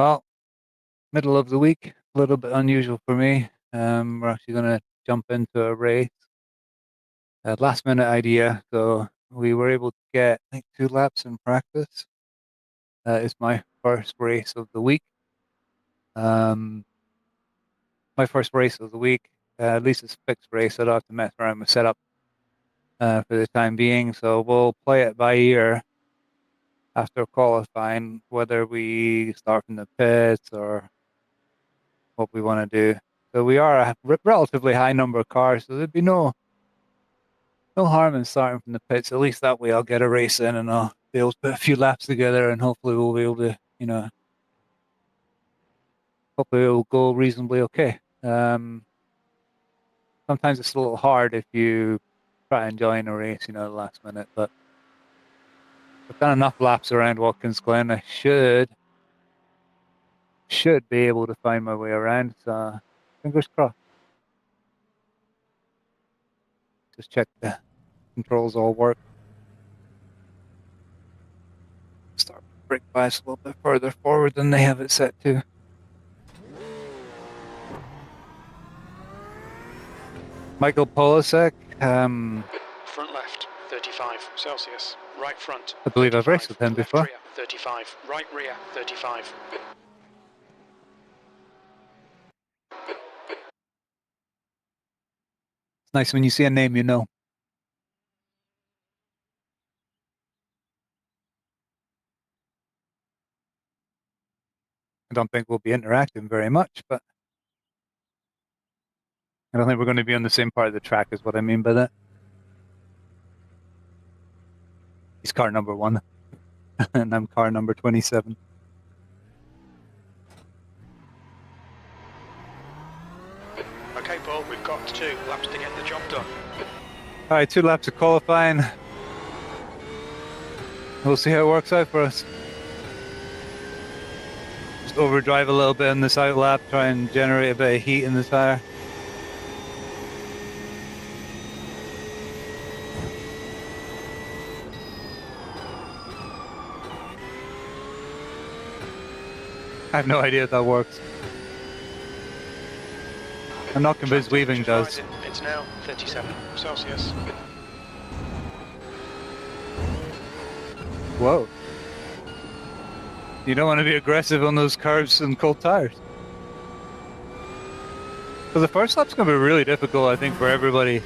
Well, middle of the week, a little bit unusual for me. We're actually going to jump into a race, a last minute idea. So we were able to get, I think, 2 laps in practice. It's my first race of the week. Um, my first race of the week. At least it's a fixed race. I don't have to mess around with setup for the time being. So we'll play it by ear after qualifying, whether we start from the pits or what we want to do. So we are a relatively high number of cars, so there'd be no harm in starting from the pits. At least that way I'll get a race in and I'll be able to put a few laps together and hopefully we'll be able to, hopefully it'll go reasonably okay. Sometimes it's a little hard if you try and join a race, the last minute, but I've done enough laps around Watkins Glen. I should be able to find my way around. So fingers crossed. Just check the controls all work. Start brake bias a little bit further forward than they have it set to. Michael Polasek. Front left, 35 Celsius. Right front, I believe 35. I've raced with him Left before. rear, 35. Right rear, 35. It's nice when you see a name you know. I don't think we'll be interacting very much, but I don't think we're going to be on the same part of the track is what I mean by that. He's car number 1, and I'm car number 27. Okay, Paul, we've got 2 laps to get the job done. All right, 2 laps of qualifying. We'll see how it works out for us. Just overdrive a little bit in this out lap, try and generate a bit of heat in the tire. I have no idea if that works. I'm not convinced weaving does. It's now 37 Celsius. Whoa. You don't want to be aggressive on those curves and cold tires. So the first lap's going to be really difficult, I think, for everybody.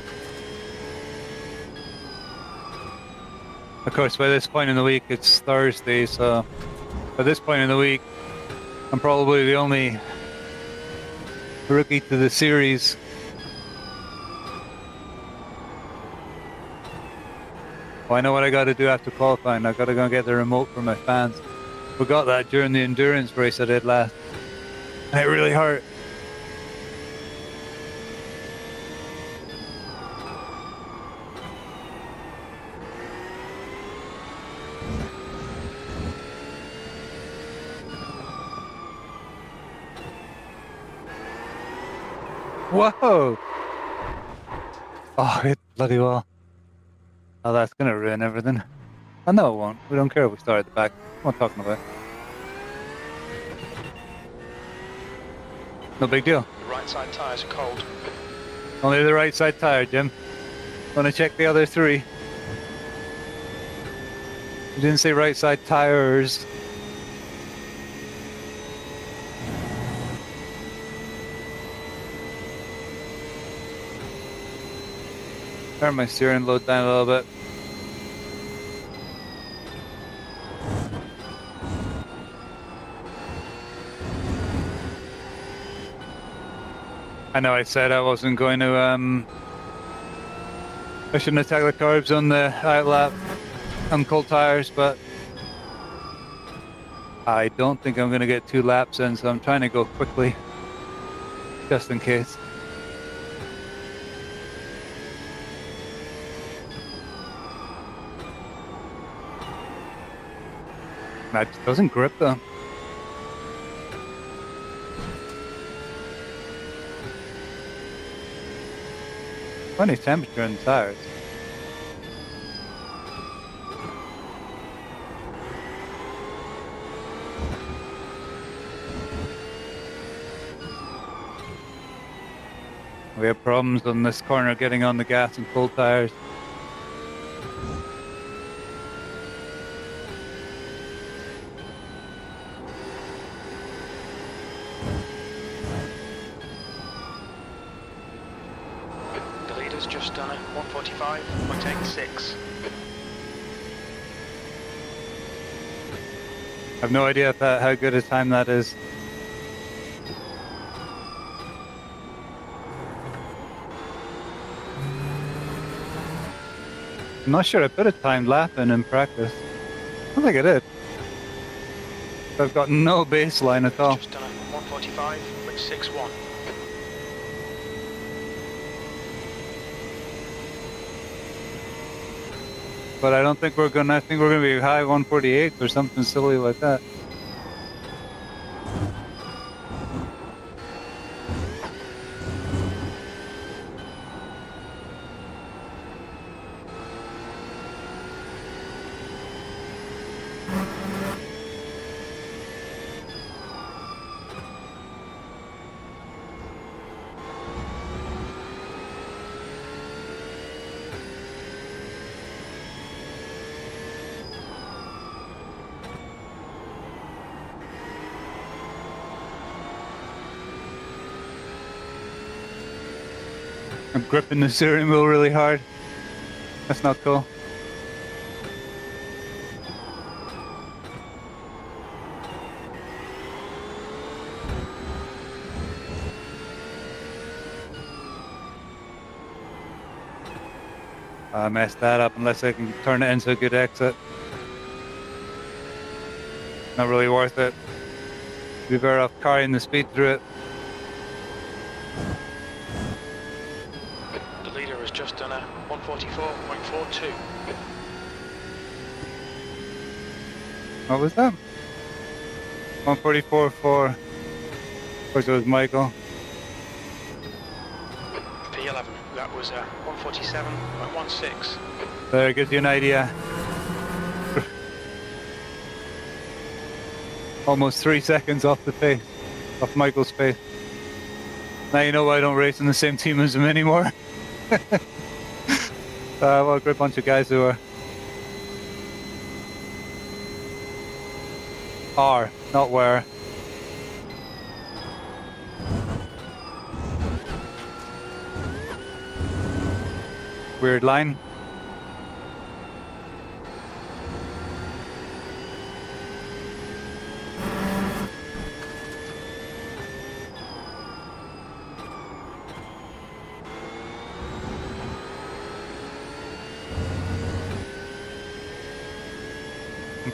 Of course, by this point in the week, it's Thursday, so by this point in the week, I'm probably the only rookie to the series. Well, I know what I got to do after qualifying. I got to go get the remote from my fans. Forgot that during the endurance race I did last. And it really hurt. Whoa! Oh, it bloody well. Oh, that's gonna ruin everything. Oh, no, it won't. We don't care if we start at the back. What am I talking about? No big deal. The right side tyres are cold. Only the right side tire, Jim. Want to check the other 3? You didn't say right side tires. Turn my steering load down a little bit. I know I said I wasn't going to, I shouldn't attack the curbs on the out lap on cold tires, but I don't think I'm going to get 2 laps in, so I'm trying to go quickly, just in case. That doesn't grip though. Funny temperature in the tires. We have problems on this corner getting on the gas and full tires. The leader's just done a 1:45.86. I have no idea how good a time that is. I'm not sure I put a timed lap in practice. I don't think I did. I've got no baseline at all. Just done a 1:45.61. But I don't think I think we're gonna be high 148 or something silly like that. I'm gripping the steering wheel really hard. That's not cool. I messed that up unless I can turn it into a good exit. Not really worth it. Be better off carrying the speed through it. The leader has just done a 1:44.42. What was that? 144 for. Of course, it was Michael. P11. That was a 1:47.16. There, gives you an idea. Almost 3 seconds off the pace, off Michael's pace. Now you know why I don't race in the same team as him anymore. What a great bunch of guys who are, not were. Weird line.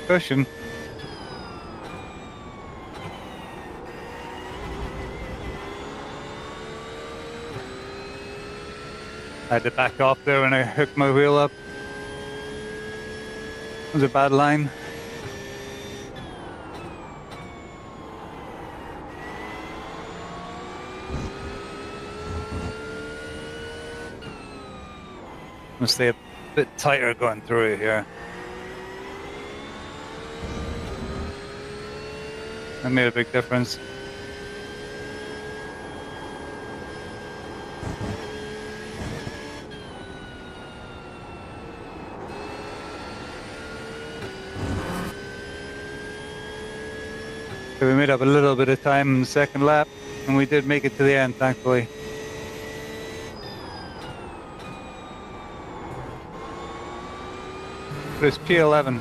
Cushion. I had to back off there when I hooked my wheel up. It was a bad line. I'm gonna stay a bit tighter going through it here. That made a big difference. So we made up a little bit of time in the second lap, and we did make it to the end, thankfully. But it's P11.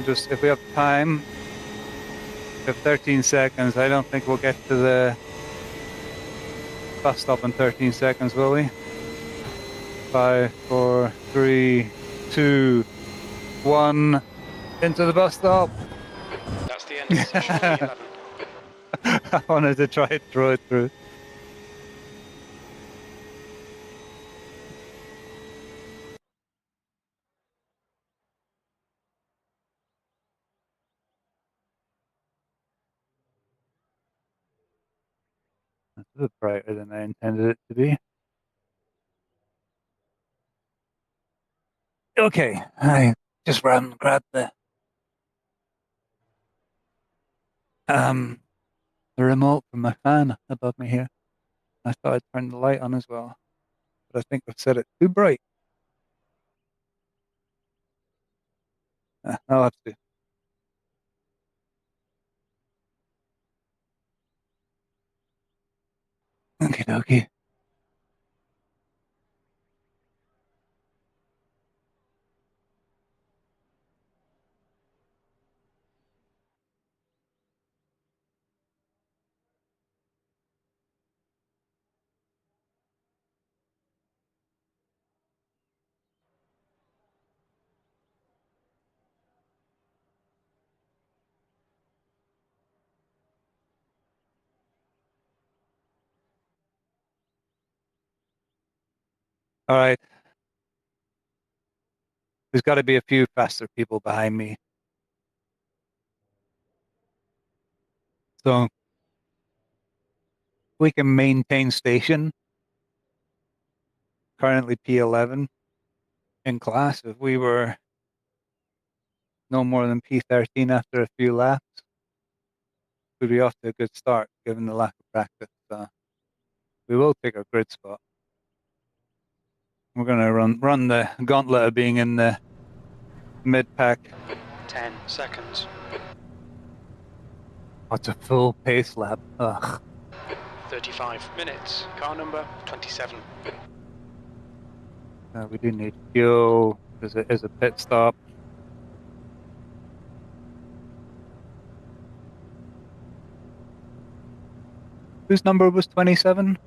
Just if we have time, we have 13 seconds. I don't think we'll get to the bus stop in 13 seconds, will we? 5, 4, 3, 2, 1. Into the bus stop. That's the end of the session on the 11. I wanted to try and throw it through. That's a bit brighter than I intended it to be. Okay, I just ran and grabbed the The remote from my fan above me here. I thought I'd turn the light on as well, but I think I've set it too bright. I'll have to. Okay, dokie. All right. There's got to be a few faster people behind me. So we can maintain station, currently P11 in class. If we were no more than P13 after a few laps, we'd be off to a good start given the lack of practice. We will take our grid spot. We're going to run the gauntlet of being in the mid pack. 10 seconds. Oh, it's a full pace lap. Ugh. 35 minutes. Car number 27. We do need fuel. There's a pit stop. Whose number was 27?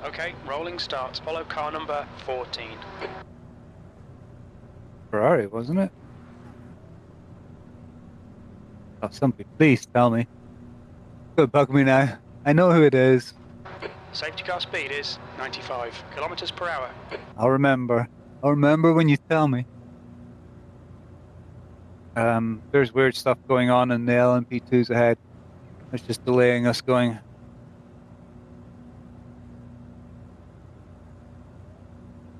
Okay, rolling starts. Follow car number 14. Ferrari, wasn't it? Oh, somebody, please tell me. Could bug me now. I know who it is. Safety car speed is 95 kilometers per hour. I'll remember. I'll remember when you tell me. There's weird stuff going on in the LMP2s ahead. It's just delaying us going.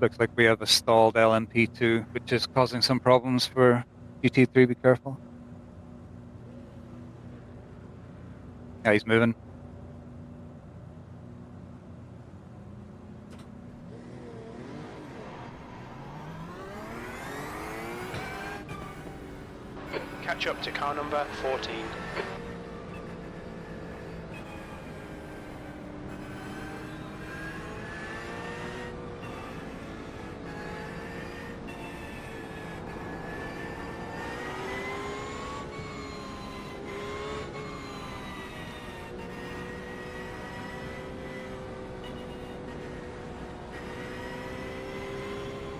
Looks like we have a stalled LMP2, which is causing some problems for GT3. Be careful. Yeah, he's moving. Catch up to car number 14.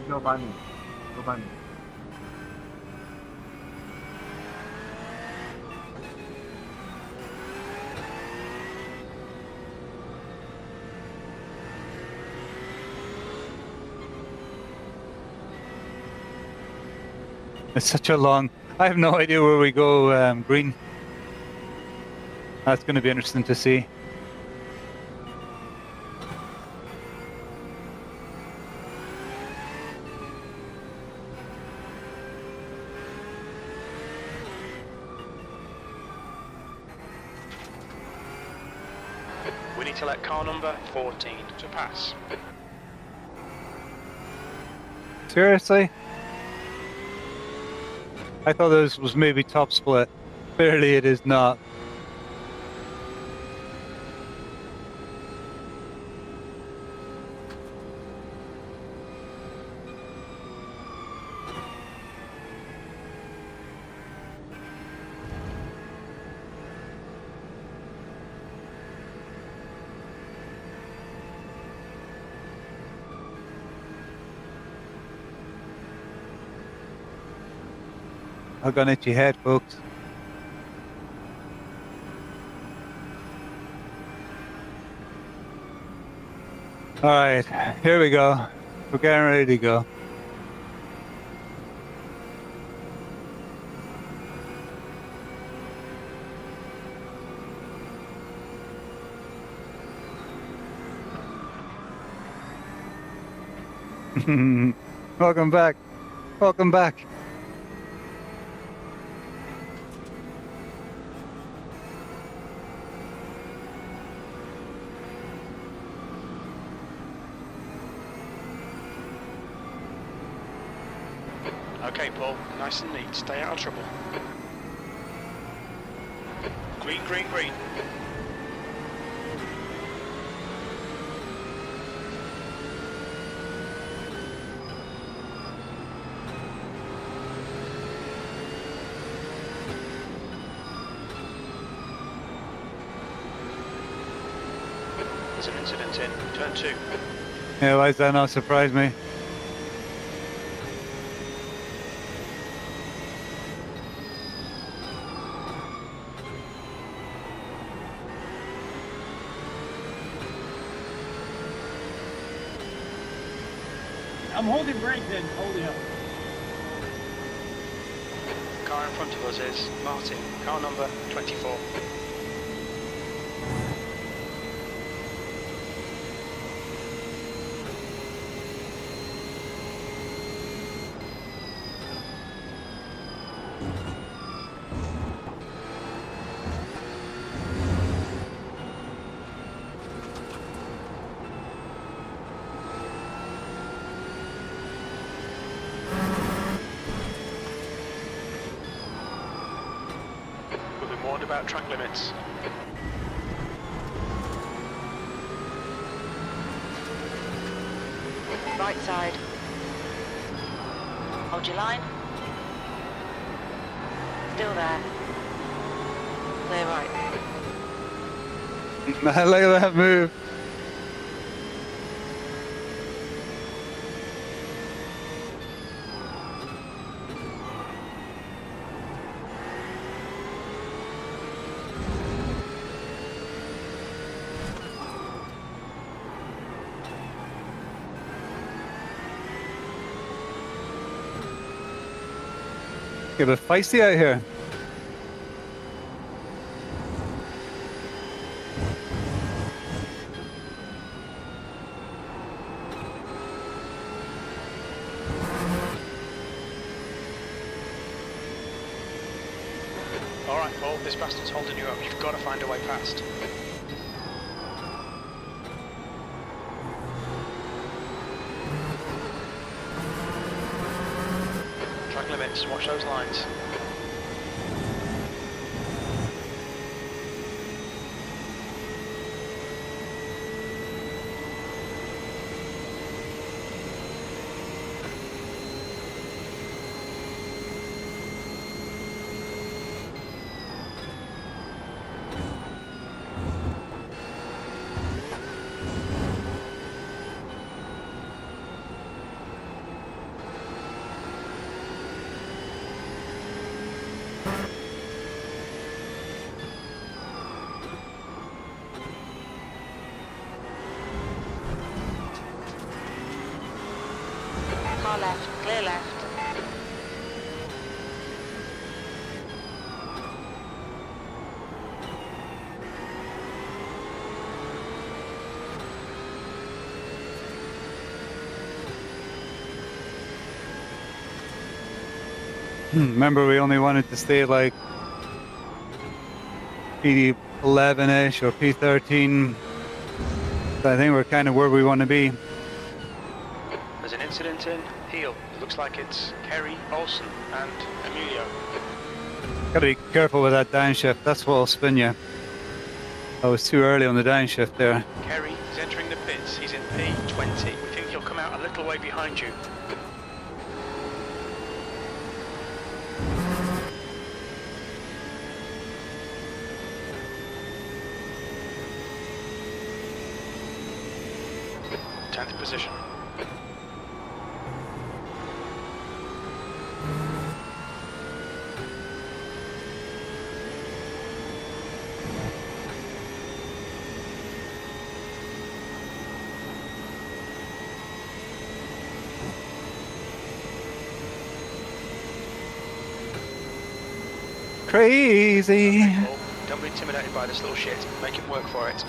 Go by me. Go by me. It's such a long. I have no idea where we go. Green. That's going to be interesting to see. We need to let car number 14 to pass. Seriously? I thought this was maybe top split. Clearly it is not. I've got an itchy head, folks. All right, here we go. We're getting ready to go. Welcome back. Welcome back. Okay, Paul, nice and neat. Stay out of trouble. Green, green, green. There's an incident in turn 2. Yeah, why does that not surprise me? I'm holding brake then, holding up. Car in front of us is Martin, car number 24. We've been warned about track limits. Right side. Hold your line. Still there. Clear right. Look at that move. Get a bit feisty out here. Alright, Paul, this bastard's holding you up. You've got to find a way past. Track limits, watch those lines. Car left, clear left. Remember, we only wanted to stay like P11-ish or P13. So I think we're kind of where we want to be. There's an incident in Heel. It looks like it's Kerry, Olsen and Emilio. Gotta be careful with that downshift. That's what will spin you. I was too early on the downshift there. Kerry is entering the pits. He's in P20. We think he'll come out a little way behind you. Tenth position. Crazy. Paul, don't be intimidated by this little shit. Make him work for it.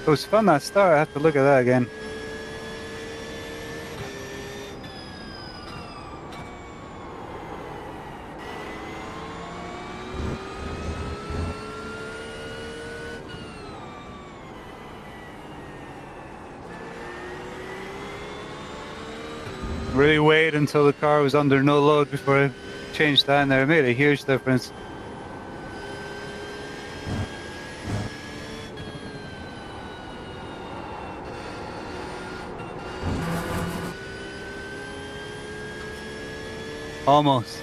It was fun that start. I have to look at that again. Really wait until the car was under no load before I changed that in there. It made a huge difference. Almost.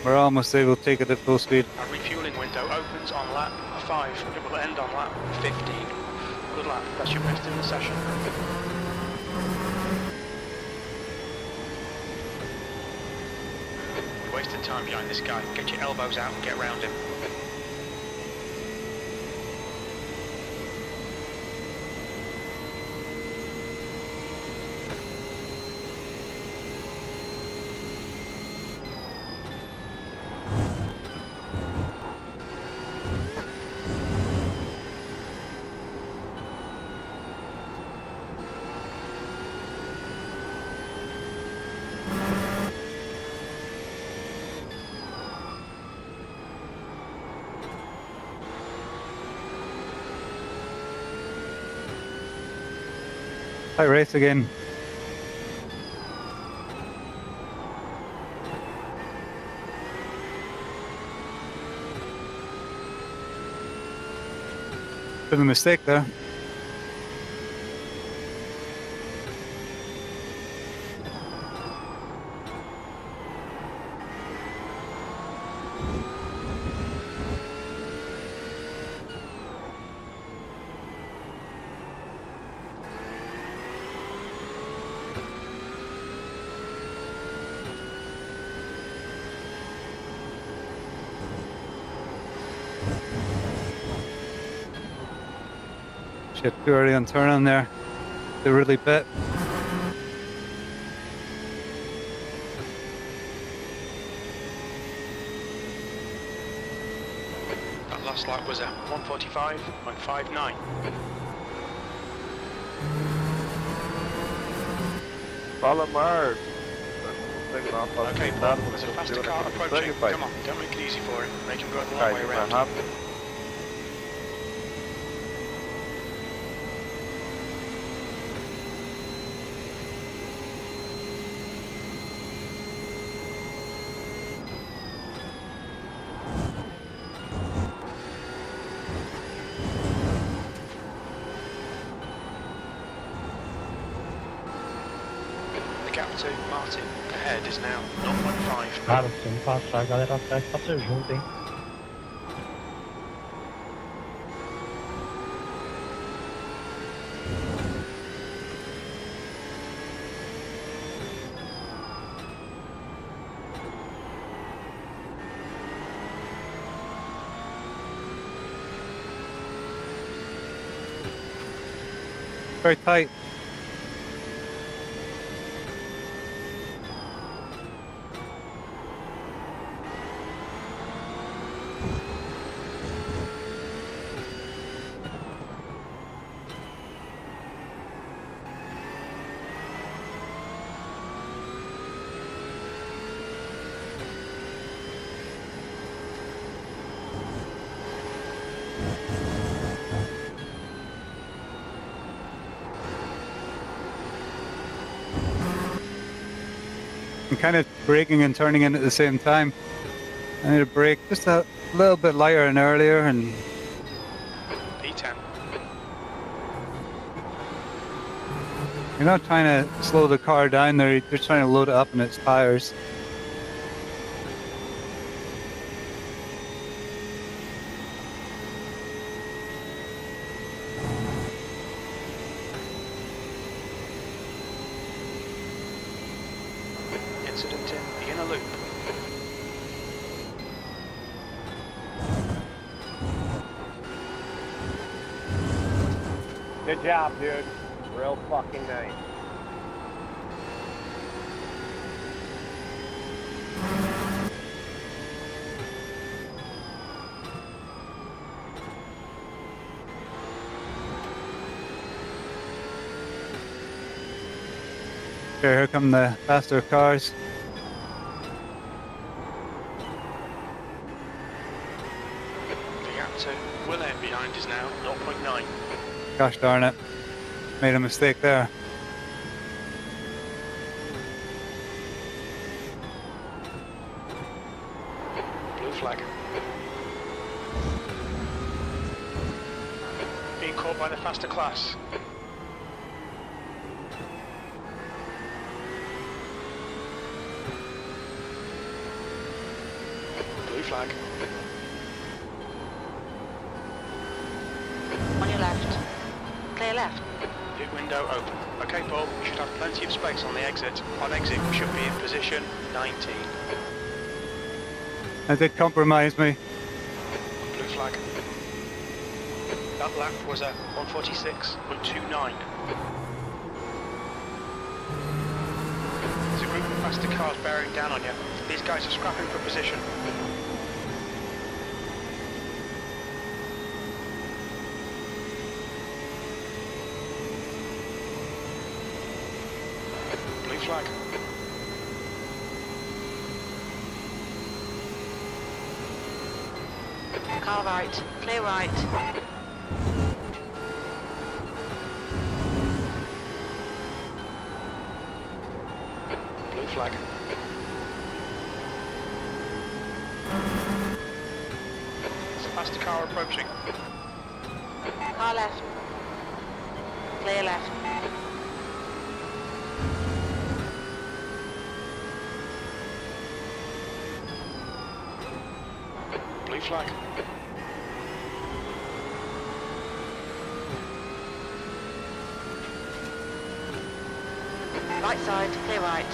We're almost able to take it at full speed. Our refueling window opens on lap 5. It will end on lap 15. Good lap. That's your best in the session. You wasted time behind this guy. Get your elbows out and get round him. Tight race again. Bit of a mistake there. Shit, too early on turn on there. They really bit. That last lap was a 1:45.59. Fala, Mark. Okay, Paul, there's a faster car approaching. Come on, don't make it easy for him. Make him go the long way around. The gap to Martin ahead is now 0.5. Cara, se eu não passar, a galera atrás passa junto, hein? Very tight. I'm kind of braking and turning in at the same time. I need to brake just a little bit lighter and earlier, and P10. you're not trying to slow the car down there, you're just trying to load it up in its tires. Incident in the inner loop. Good job, dude. Real fucking nice. Okay, here come the faster cars. The gap to Willem behind is now 0.9. Gosh darn it. Made a mistake there. Blue flag. Being caught by the faster class. Blue flag. On your left. Clear left. Pit window open. Okay, Paul, you should have plenty of space on the exit. On exit, we should be in position 19. That did compromise me. Blue flag. That lap was a 146.129. There's a group of faster cars bearing down on you. These guys are scrapping for position. Blue flag. Car right. Clear right. Blue flag. There's a faster car approaching. Car left. Clear left. Blue flag. Right side. Clear right.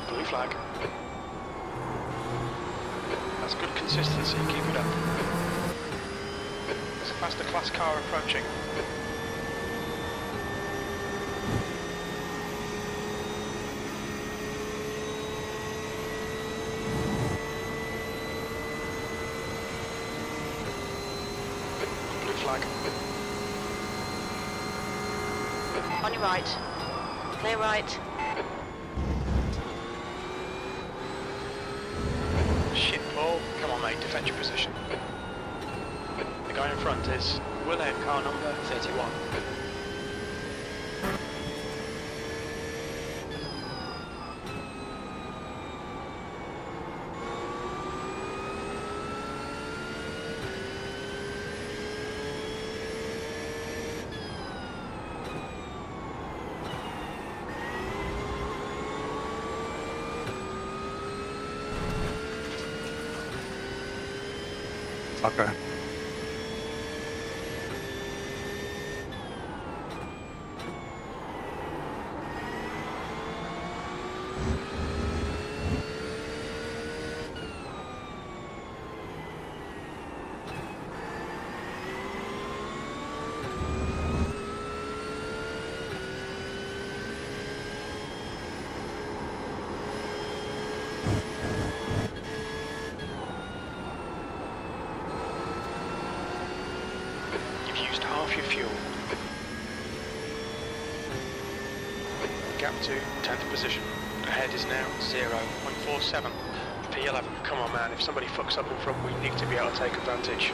Blue flag. That's good consistency, keep it up. There's a faster class car approaching. Blue flag. On your right. Clear right. Shit, Paul. Come on, mate, defend your position. The guy in front is Willem, car number 31. Fucker. You've used half your fuel. Gap to 10th position. Ahead is now 0.47. P11. Come on, man. If somebody fucks up in front, we need to be able to take advantage.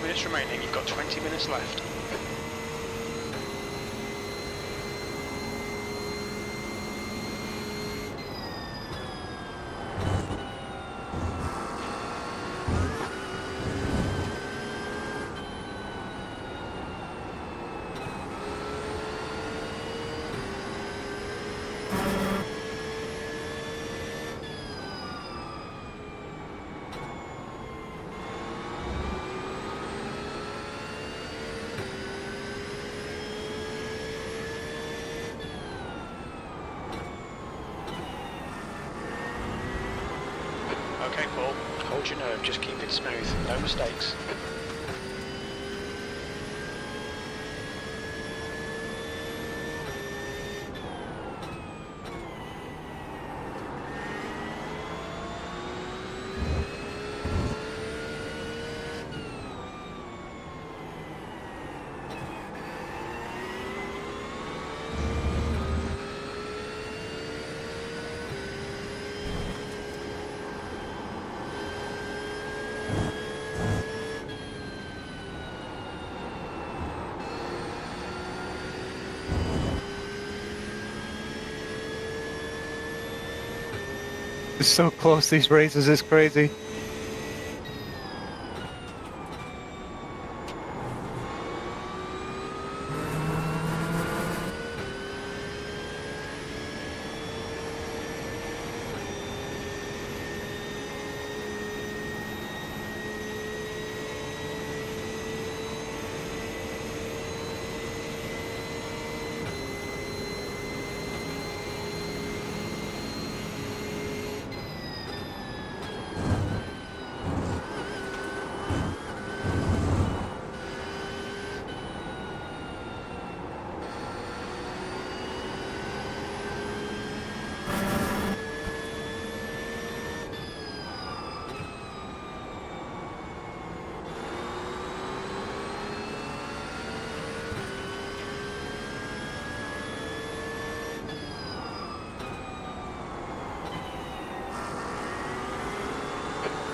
Minutes remaining, you've got 20 minutes left. Paul. Hold your nerve, just keep it smooth. No mistakes. It's so close, these races is crazy.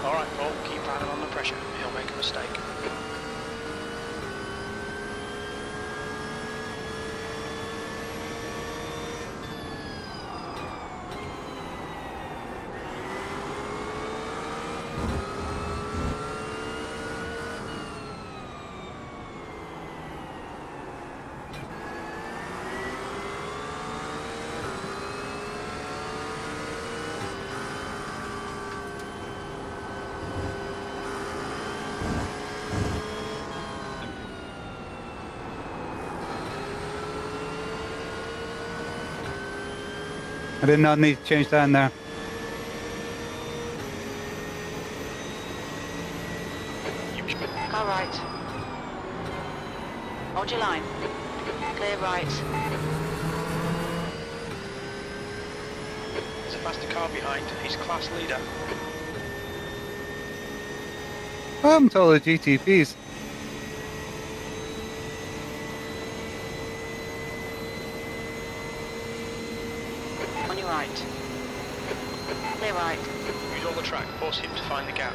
Alright, Paul, keep landing on the pressure. He'll make a mistake. I did not need to change that in there. Car right. Hold your line. Clear right. There's a faster car behind. He's class leader. I'm told the GTPs. On your right. Clear right. Use all the track. Force him to find the gap.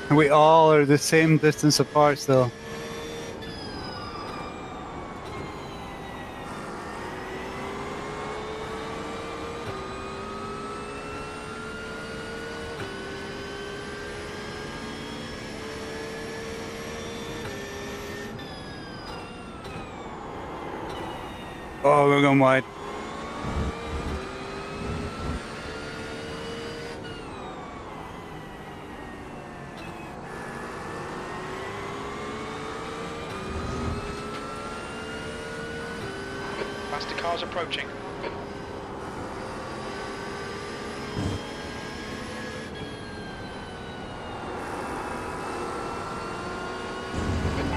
And we all are the same distance apart still. Oh, we're going wide. Faster cars approaching.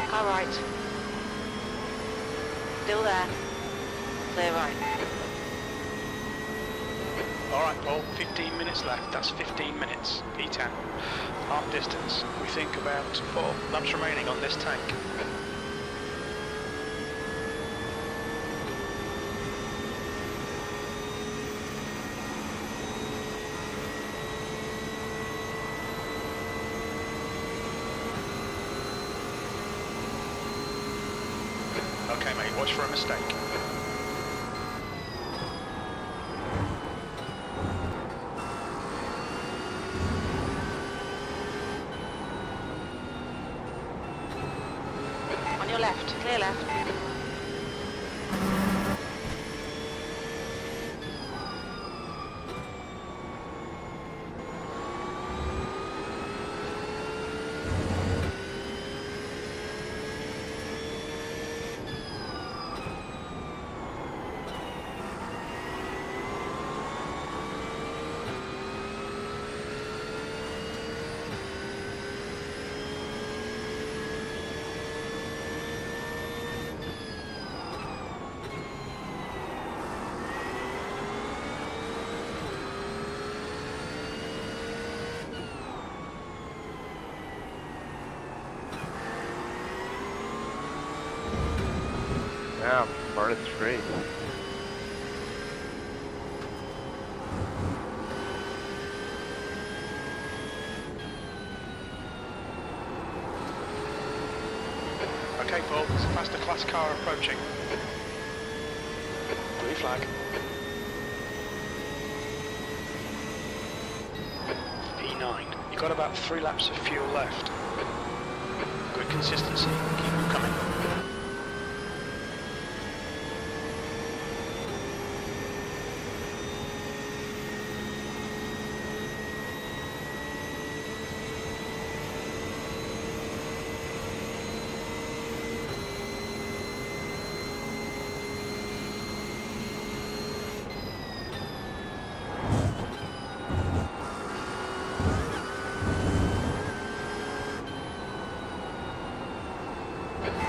Car right. Still there. Clear right. Alright, Paul, 15 minutes left. That's 15 minutes. P10. Half distance. We think about 4 laps remaining on this tank. Okay, mate, watch for a mistake. On your left. Clear left. Yeah, part of this race. Okay, Paul, there's a faster class car approaching. Blue flag. P9. You've got about 3 laps of fuel left. Good consistency. Keep them coming.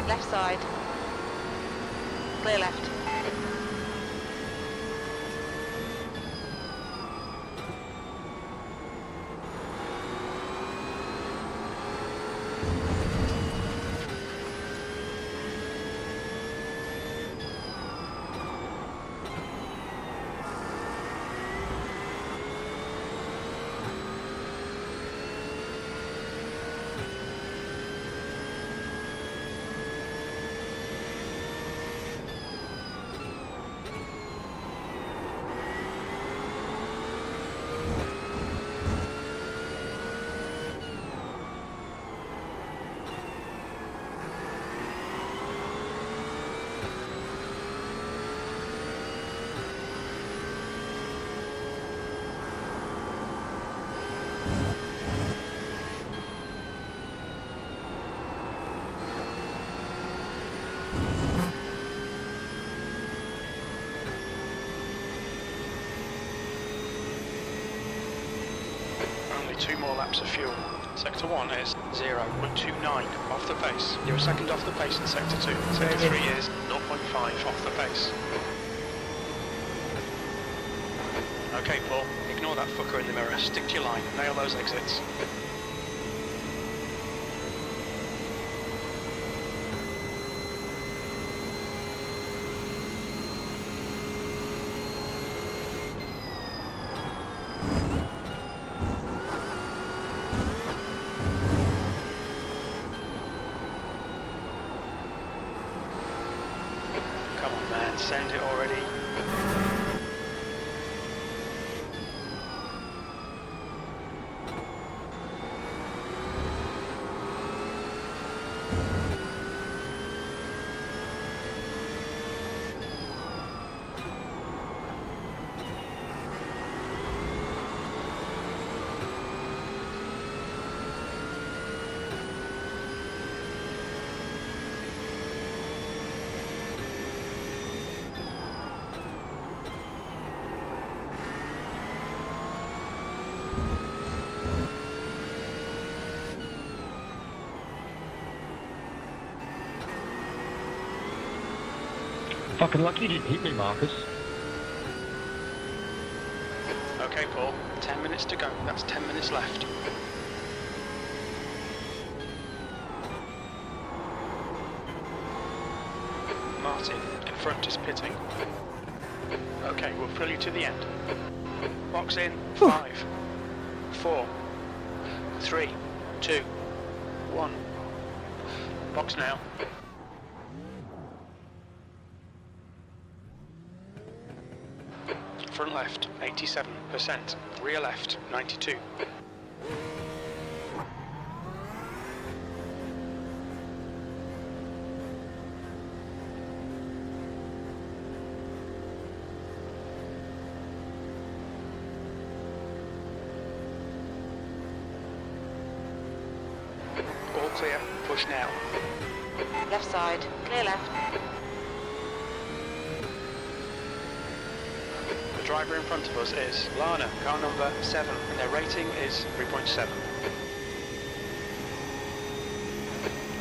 Left side. Clear left. Only 2 more laps of fuel. Sector 1 is 0.29 off the pace. You're a second off the pace in Sector 2. Sector 3 is 0.5 off the pace. Okay, Paul, ignore that fucker in the mirror. Stick to your line. Nail those exits. Come on, man, send it already. Fucking lucky you didn't hit me, Marcus. Okay, Paul, 10 minutes to go. That's 10 minutes left. Martin, in front is pitting. Okay, we'll fill you to the end. Box in, 5, 4, 3, 2, 1. Box now. Front left, 87%. Rear left, 92. All clear, push now. Left side. Clear left. The driver in front of us is Lana, car number 7, and their rating is 3.7.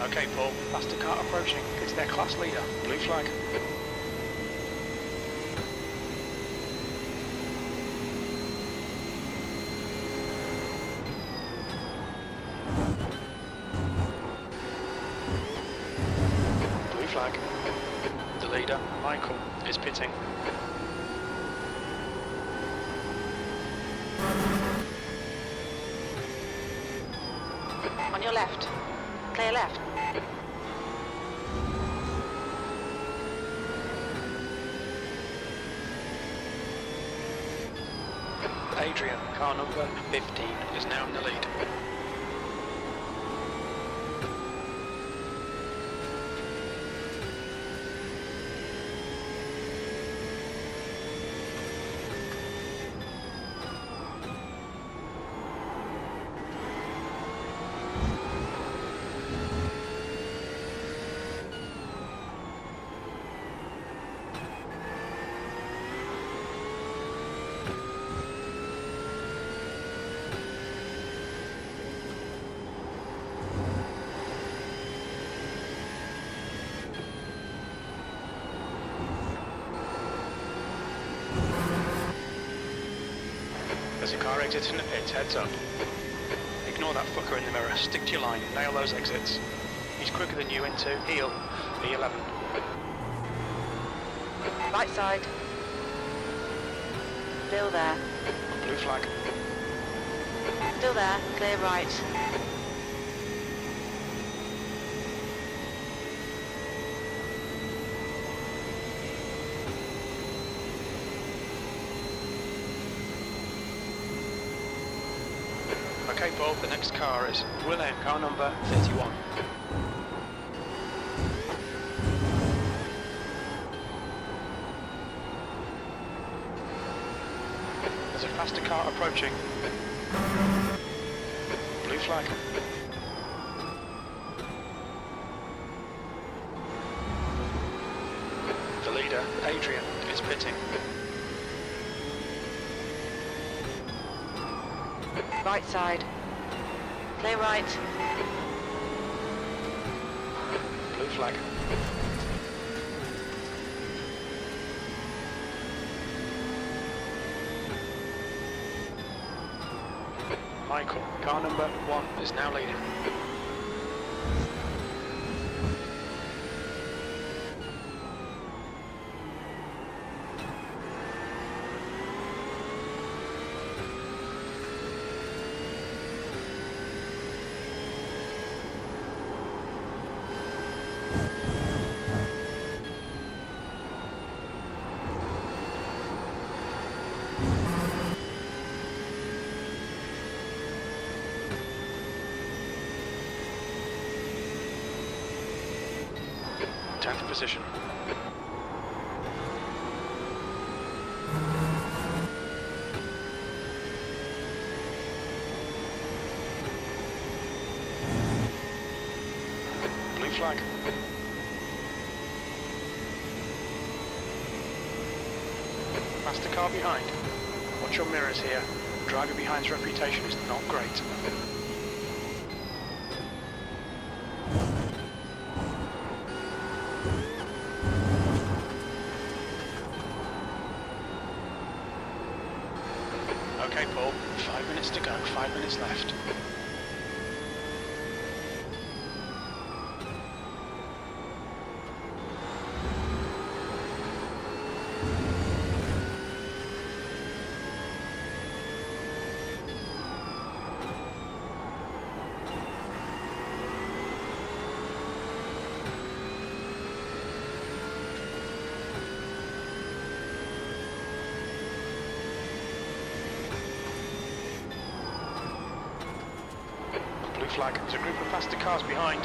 Okay, Paul, faster car approaching. It's their class leader. Blue flag. Blue flag. The The leader, Michael, is pitting. On your left. Clear left. Adrian, car number 15, is now in the lead. There's a car exiting the pit, heads up. Ignore that fucker in the mirror, stick to your line, nail those exits. He's quicker than you into heel, B11. Right side. Still there. Blue flag. Still there. Clear right. Okay, Paul, the next car is William, car number 31. There's a faster car approaching. Blue flag. The leader, Adrian, is pitting. Right side. Clear right. Blue flag. Michael, car number 1 is now leading. Position. Blue flag. Faster car behind. Watch your mirrors here. Driver behind's reputation is not great. Okay, Paul, 5 minutes to go, 5 minutes left. Flag. There's a group of faster cars behind.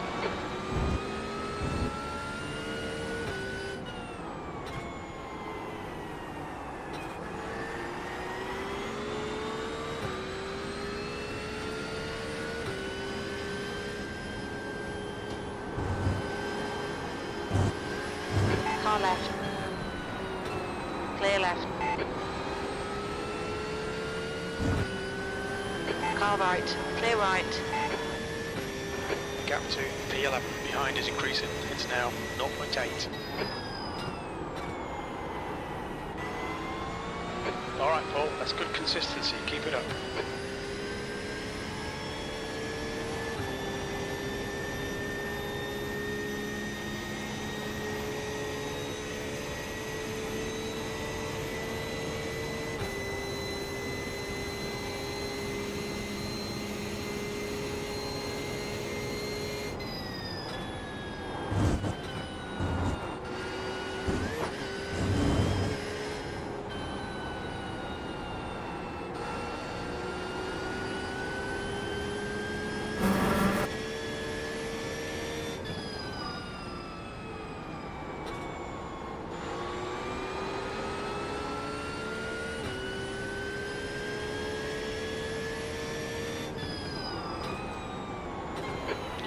Car left. Clear left. Car right. Clear right. Gap to V11 behind is increasing. It's now 0.8. Alright, Paul, that's good consistency. Keep it up.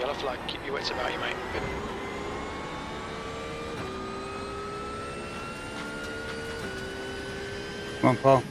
Yellow flag, keep your wits about you, mate. Come on, Paul.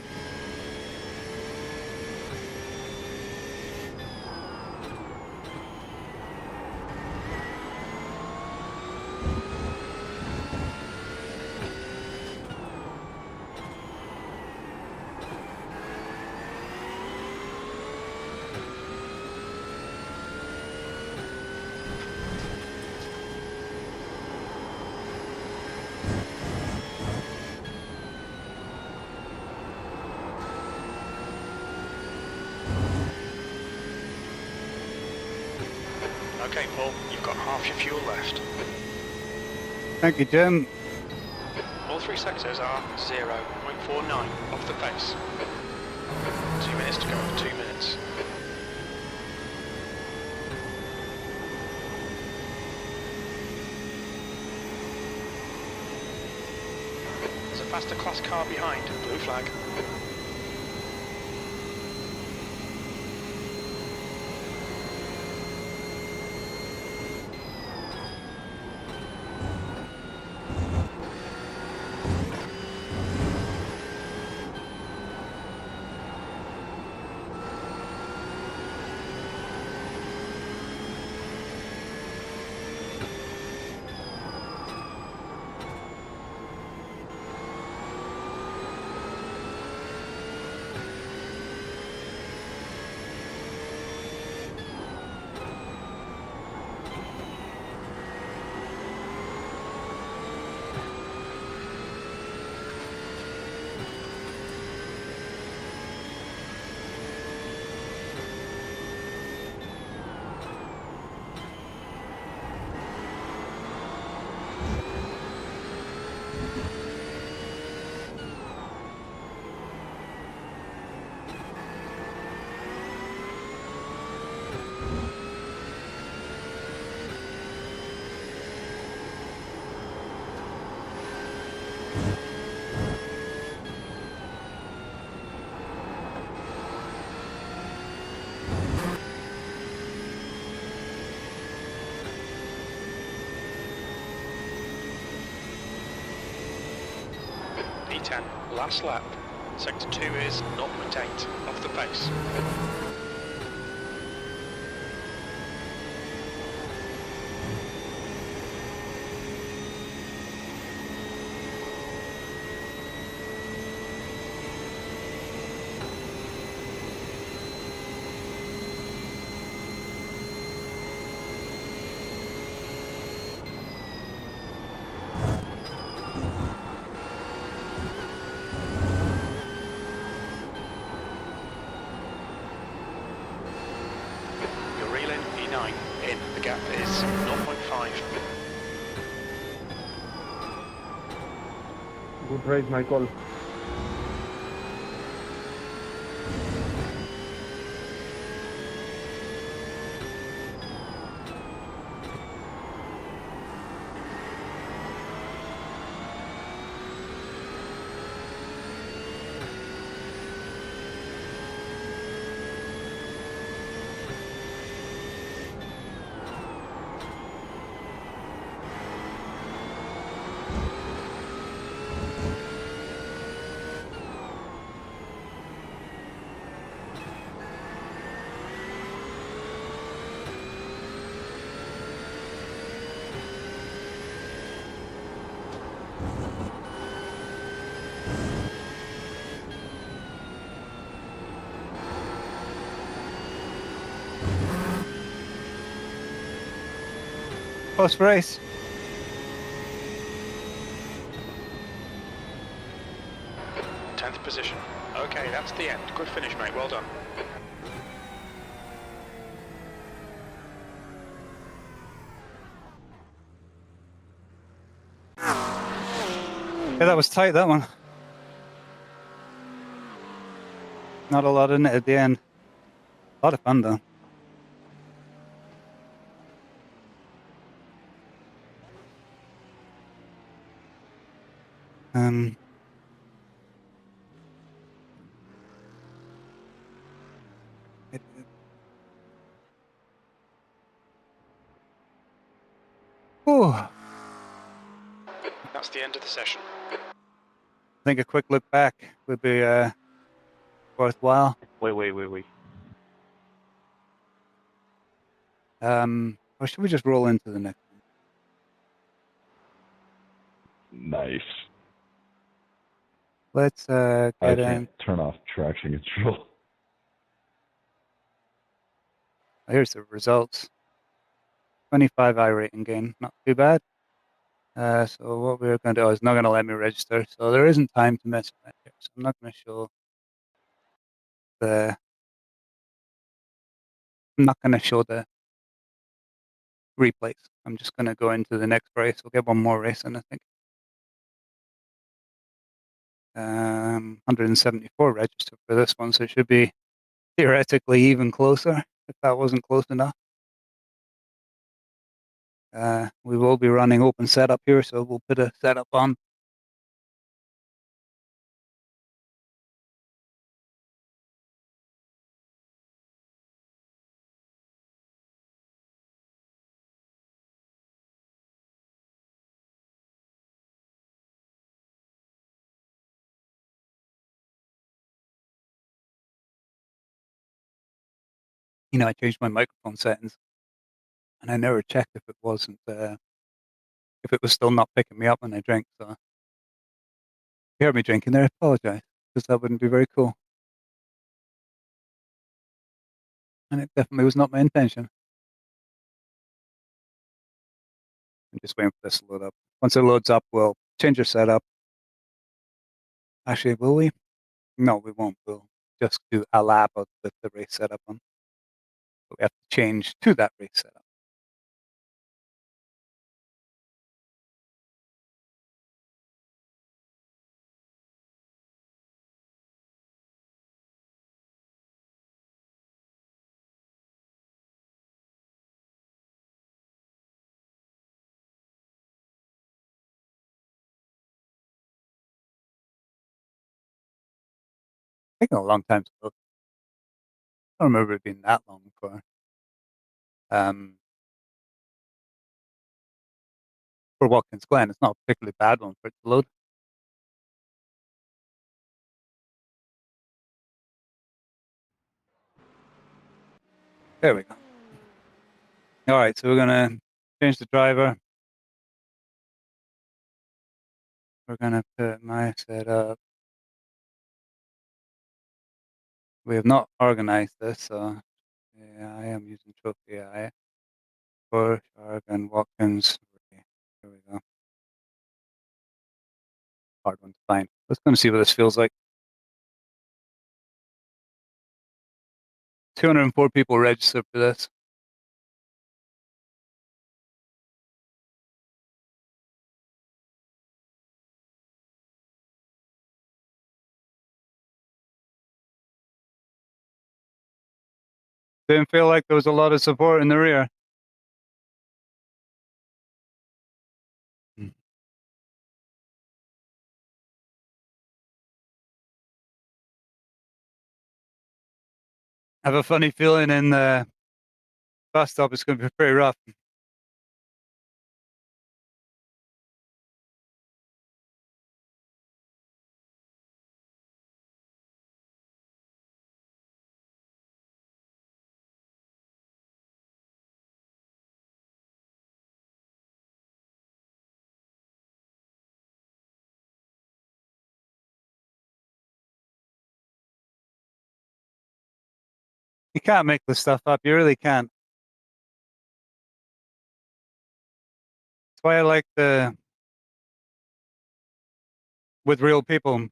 Okay, Paul, you've got half your fuel left. Thank you, Jim. All three sectors are 0.49 off the pace. 2 minutes to go, 2 minutes. There's a faster class car behind, blue flag. P10, last lap. Sector 2 is 0.8 off the pace. You're reeling P9 in. The gap is 0.5. Good race, Michael. Post race. Tenth position. Okay, that's the end. Good finish, mate. Well done. Yeah, that was tight, that one. Not a lot in it at the end. A lot of fun, though. Um, it, I That's the end of the session. think a quick look back would be worthwhile. Wait. Or should we just roll into the next one? Nice. Let's I get can't in. turn off traction control. Here's the results. 25 I rating gain, not too bad. So what we're going to do is not going to let me register, so there isn't time to mess around here. So I'm not going to show the. I'm not going to show the replays. I'm just going to go into the next race. We'll get one more race in, I think. 174 registered for this one, so it should be theoretically even closer if that wasn't close enough. We will be running open setup here, so we'll put a setup on. You know, I changed my microphone settings, and I never checked if it wasn't if it was still not picking me up when I drink. So if you heard me drinking there, I apologize, because that wouldn't be very cool. And it definitely was not my intention. I'm just waiting for this to load up. Once it loads up, we'll change our setup. Actually, will we? No, we won't. We'll just do a lap with the race setup on. But we have to change to that race setup. Taking a long time to load. I don't remember it being that long um, for Watkins Glen. It's not a particularly bad one for it to load. There we go. All right, so we're gonna change the driver. We're gonna put my setup. We have not organized this, so yeah, I am using Trophy AI for Shark Watkins. There we go. Hard one to find. Let's go and see what this feels like. 204 people registered for this. Didn't feel like there was a lot of support in the rear. I have a funny feeling in the bus stop it's going to be pretty rough. You can't make this stuff up. You really can't. That's why I like with real people.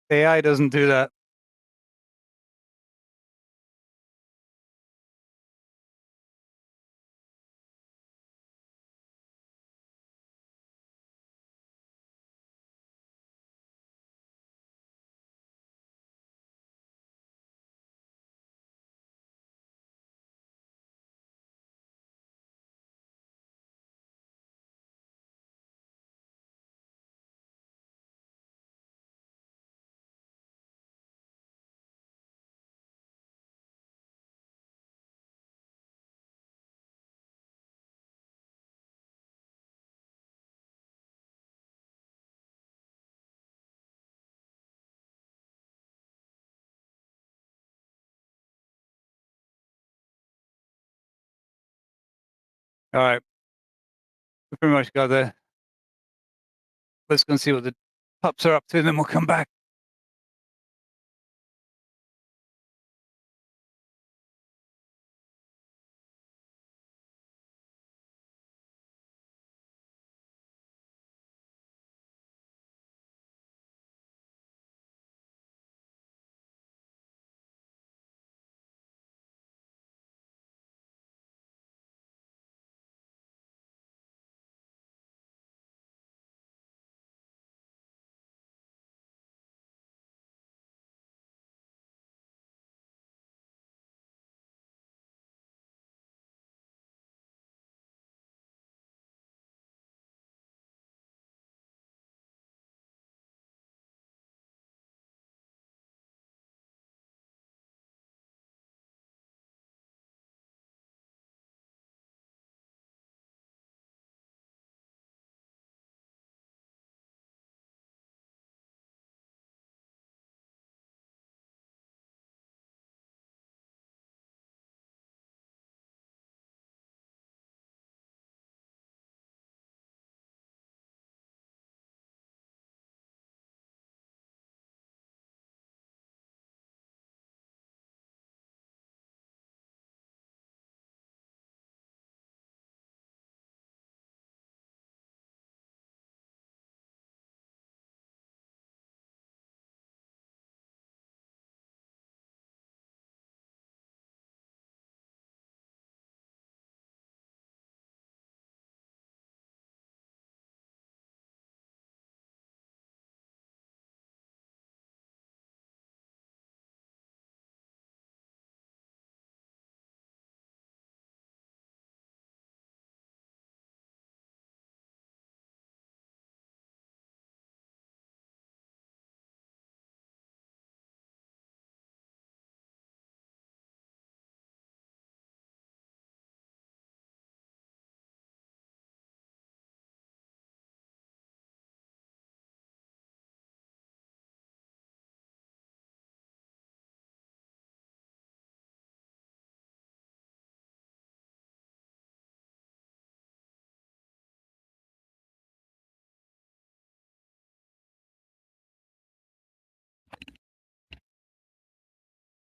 AI doesn't do that. All right. We pretty much got there. Let's go and see what the pups are up to, and then we'll come back.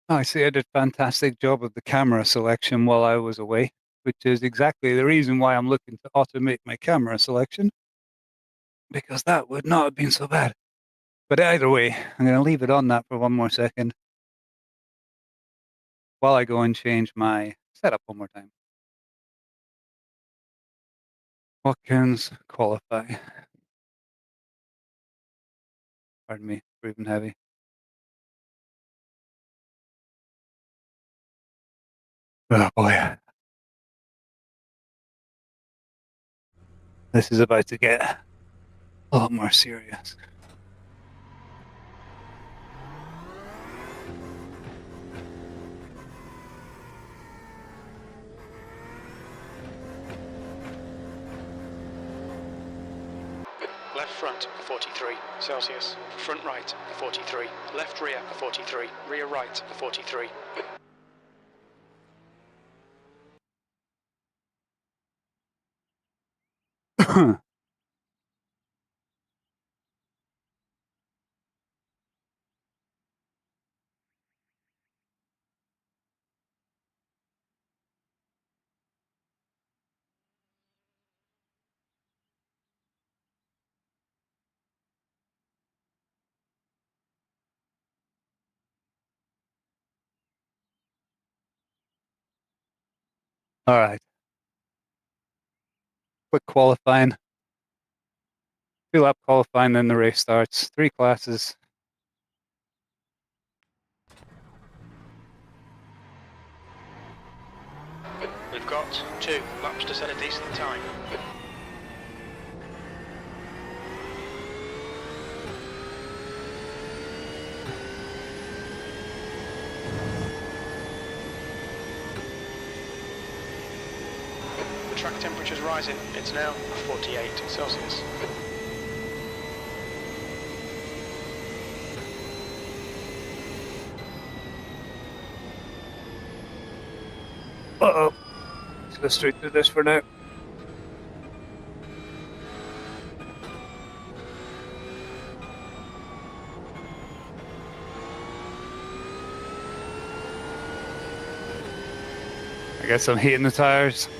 I see I did a fantastic job of the camera selection while I was away, which is exactly the reason why I'm looking to automate my camera selection, because that would not have been so bad. But either way, I'm going to leave it on that for one more second while I go and change my setup one more time. Watkins qualify. Pardon me, breathing heavy. Oh boy. This is about to get a lot more serious. Left front, 43 Celsius. Front right, 43. Left rear, 43. Rear right, 43. All right. Quick qualifying. 2-lap qualifying, then the race starts. 3 classes. We've got 2 laps to set a decent time. The track temperature's rising. It's now 48 Celsius. Uh-oh. Let's go straight through this for now. I guess I'm heating the tires.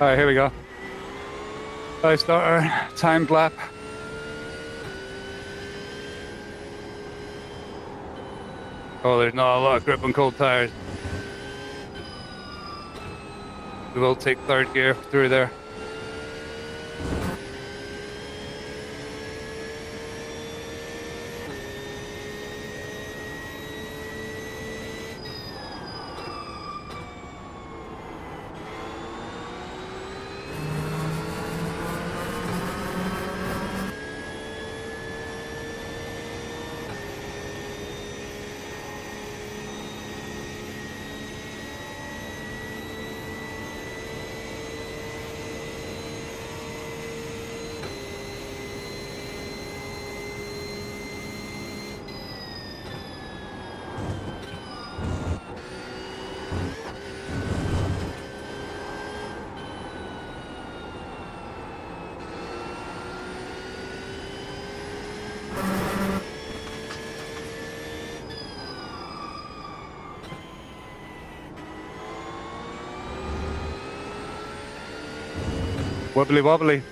All right, here we go. Five starter, timed lap. Oh, there's not a lot of grip on cold tires. We will take third gear through there. Wobbly wobbly.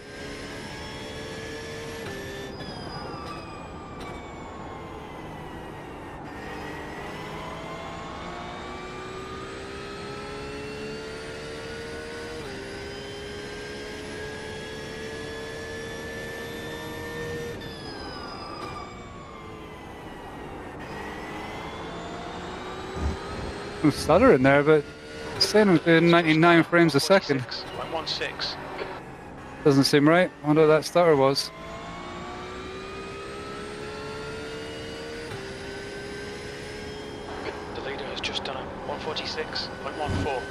I'm stuttering there, but it's saying I'm doing 99 frames a second. 46.16. Doesn't seem right. I wonder what that stutter was. The leader has just done a 146.14.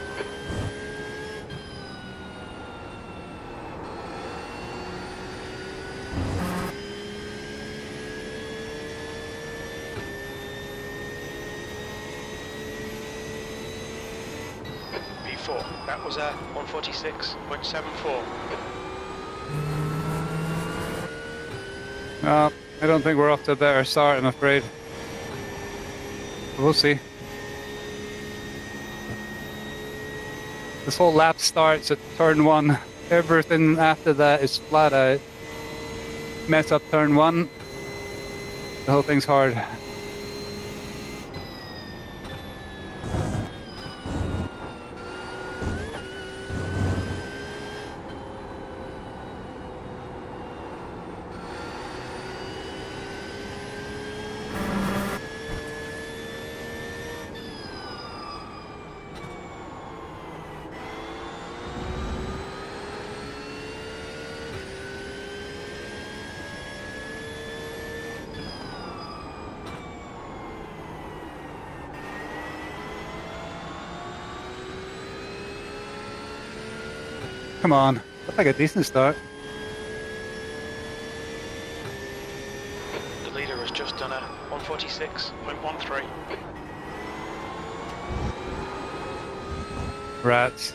B4, that was a 146.74. No, I don't think we're off to a better start, I'm afraid. We'll see. This whole lap starts at turn 1. Everything after that is flat out. Mess up turn 1. The whole thing's hard. Come on, that's like a decent start. The leader has just done a 146.13. Rats.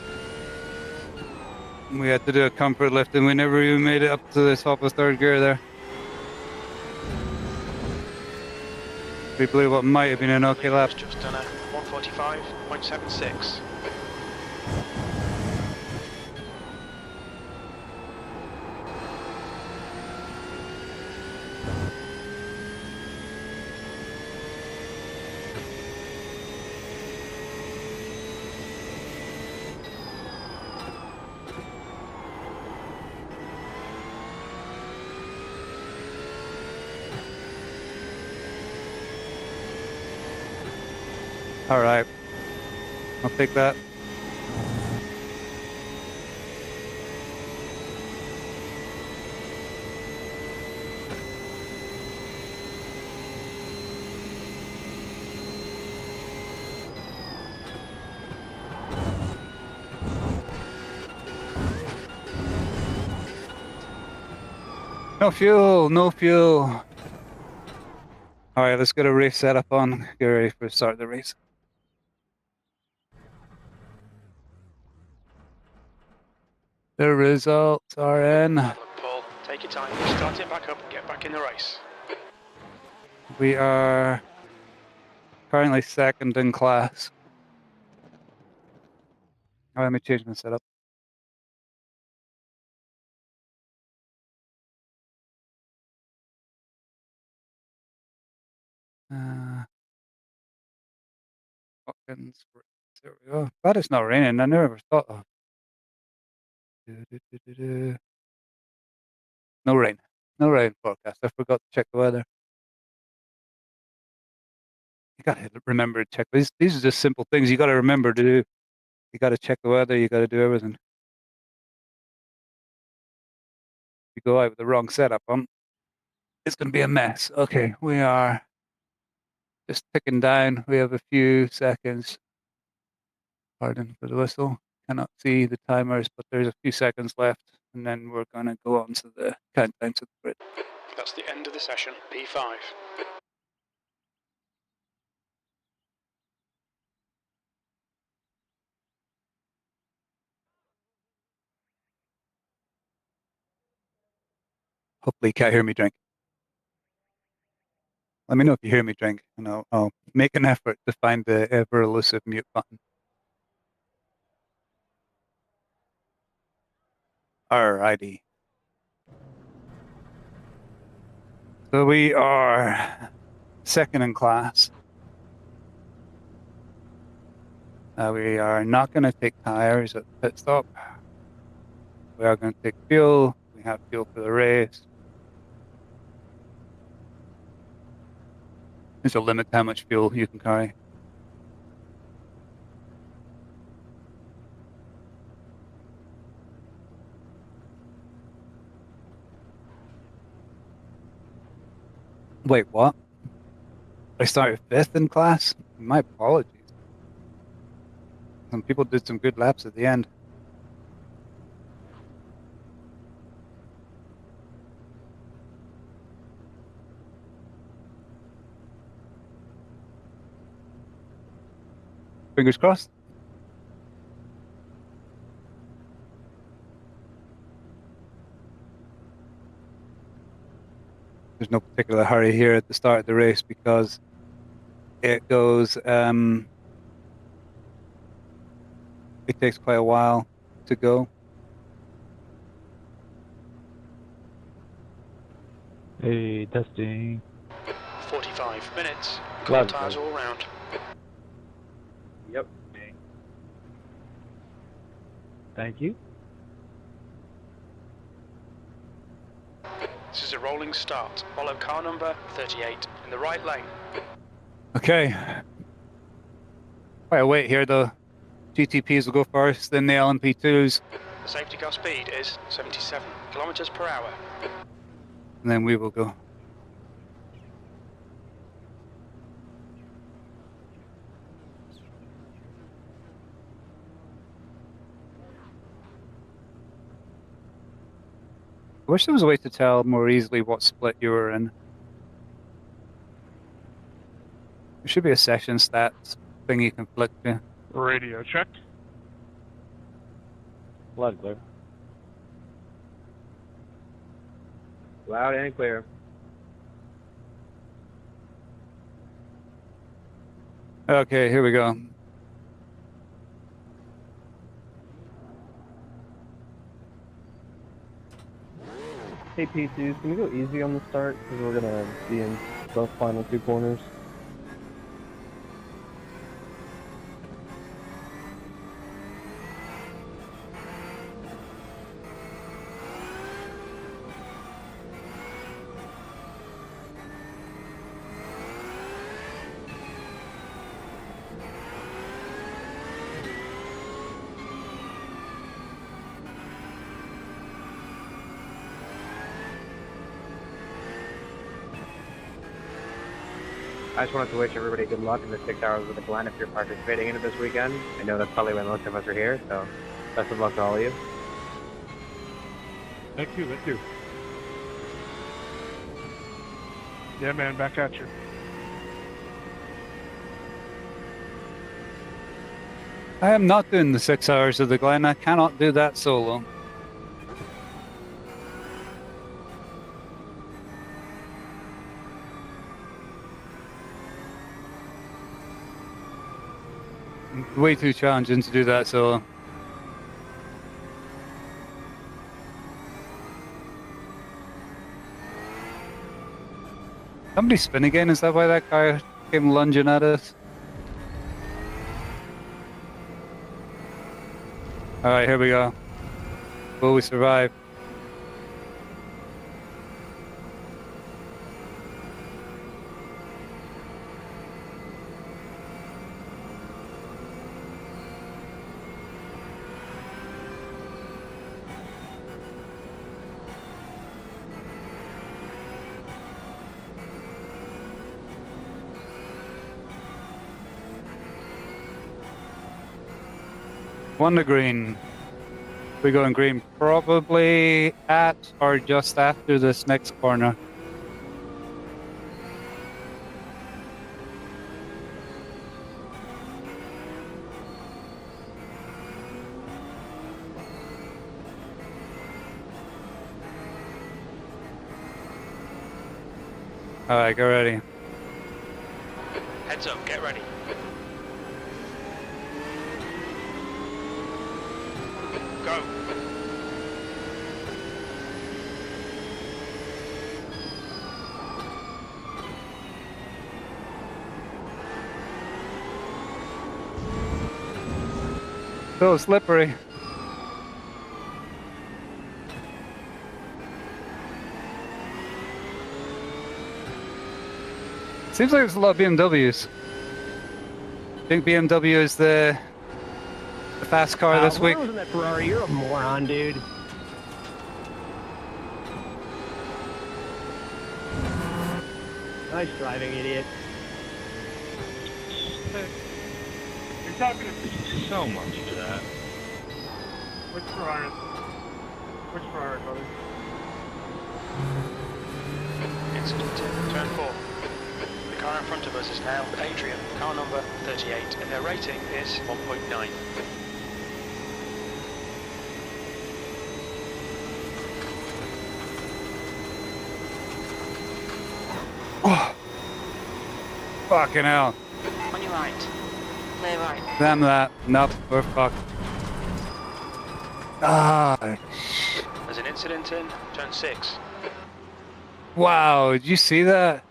We had to do a comfort lift and we never even made it up to the top of third gear there. We blew what might have been an okay lap. The leader has just done a 145.76. All right, I'll take that. No fuel, no fuel. All right, let's get a race setup on. Get ready for the start of the race. The results are in. Look, Paul, take your time. Start it back up and get back in the race. We are currently second in class. Oh, let me change my setup. Watkins. There we go. Glad it's not raining. I never thought of. No rain. No rain forecast. I forgot to check the weather. You gotta remember to check. These are just simple things you gotta remember to do. You gotta check the weather. You gotta do everything. If you go out with the wrong setup on, it's gonna be a mess. Okay, we are just ticking down. We have a few seconds. Pardon for the whistle. Cannot see the timers, but there's a few seconds left, and then we're gonna go on to the countdown to the grid. That's the end of the session, P5. Hopefully, you can't hear me drink. Let me know if you hear me drink, and I'll make an effort to find the ever elusive mute button. Alrighty. So we are second in class. We are not going to take tires at the pit stop. We are going to take fuel. We have fuel for the race. There's a limit to how much fuel you can carry. Wait, what? I started fifth in class? My apologies. Some people did some good laps at the end. Fingers crossed. There's no particular hurry here at the start of the race because it goes, it takes quite a while to go. Hey, testing. 45 minutes. Glad Car tires all round. Yep. Thank you. This is a rolling start. Follow car number 38 in the right lane. Okay. Quite a wait here though. GTPs will go first, then the LMP2s, The safety car speed is 77 kilometers per hour. and then we will go. I wish there was a way to tell more easily what split you were in. There should be a session stats thing you can flick to. Radio check. Loud and clear. Loud and clear. Okay, here we go. Hey P2s, can we go easy on the start? Because we're gonna be in the final two corners. I just wanted to wish everybody good luck in the 6 hours with the Glen if you're participating in it this weekend. I know that's probably why most of us are here, so best of luck to all of you. Thank you, thank you. Yeah, man, back at you. I am not doing the 6 hours of the Glen. I cannot do that solo. Way too challenging to do that solo. Somebody spin again? Is that why that car came lunging at us? All right, here we go. Will we survive? Wonder green. We're going green probably at or just after this next corner. All right, get ready. Heads up, get ready. Go. So slippery. Seems like there's a lot of BMWs. I think BMW is the fast car this week. Wasn't that Ferrari? You're a moron, dude. Nice driving, idiot. You're talking to So much for that. which Ferrari? Which Ferrari, brother? Incident in turn 4. The car in front of us is now Adrian, car number 38, and their rating is 1.9. Oh, fucking hell. On your right. Clear right. Damn that. Nope, we're fucked. Ah, There's an incident in turn 6. wow, did you see that?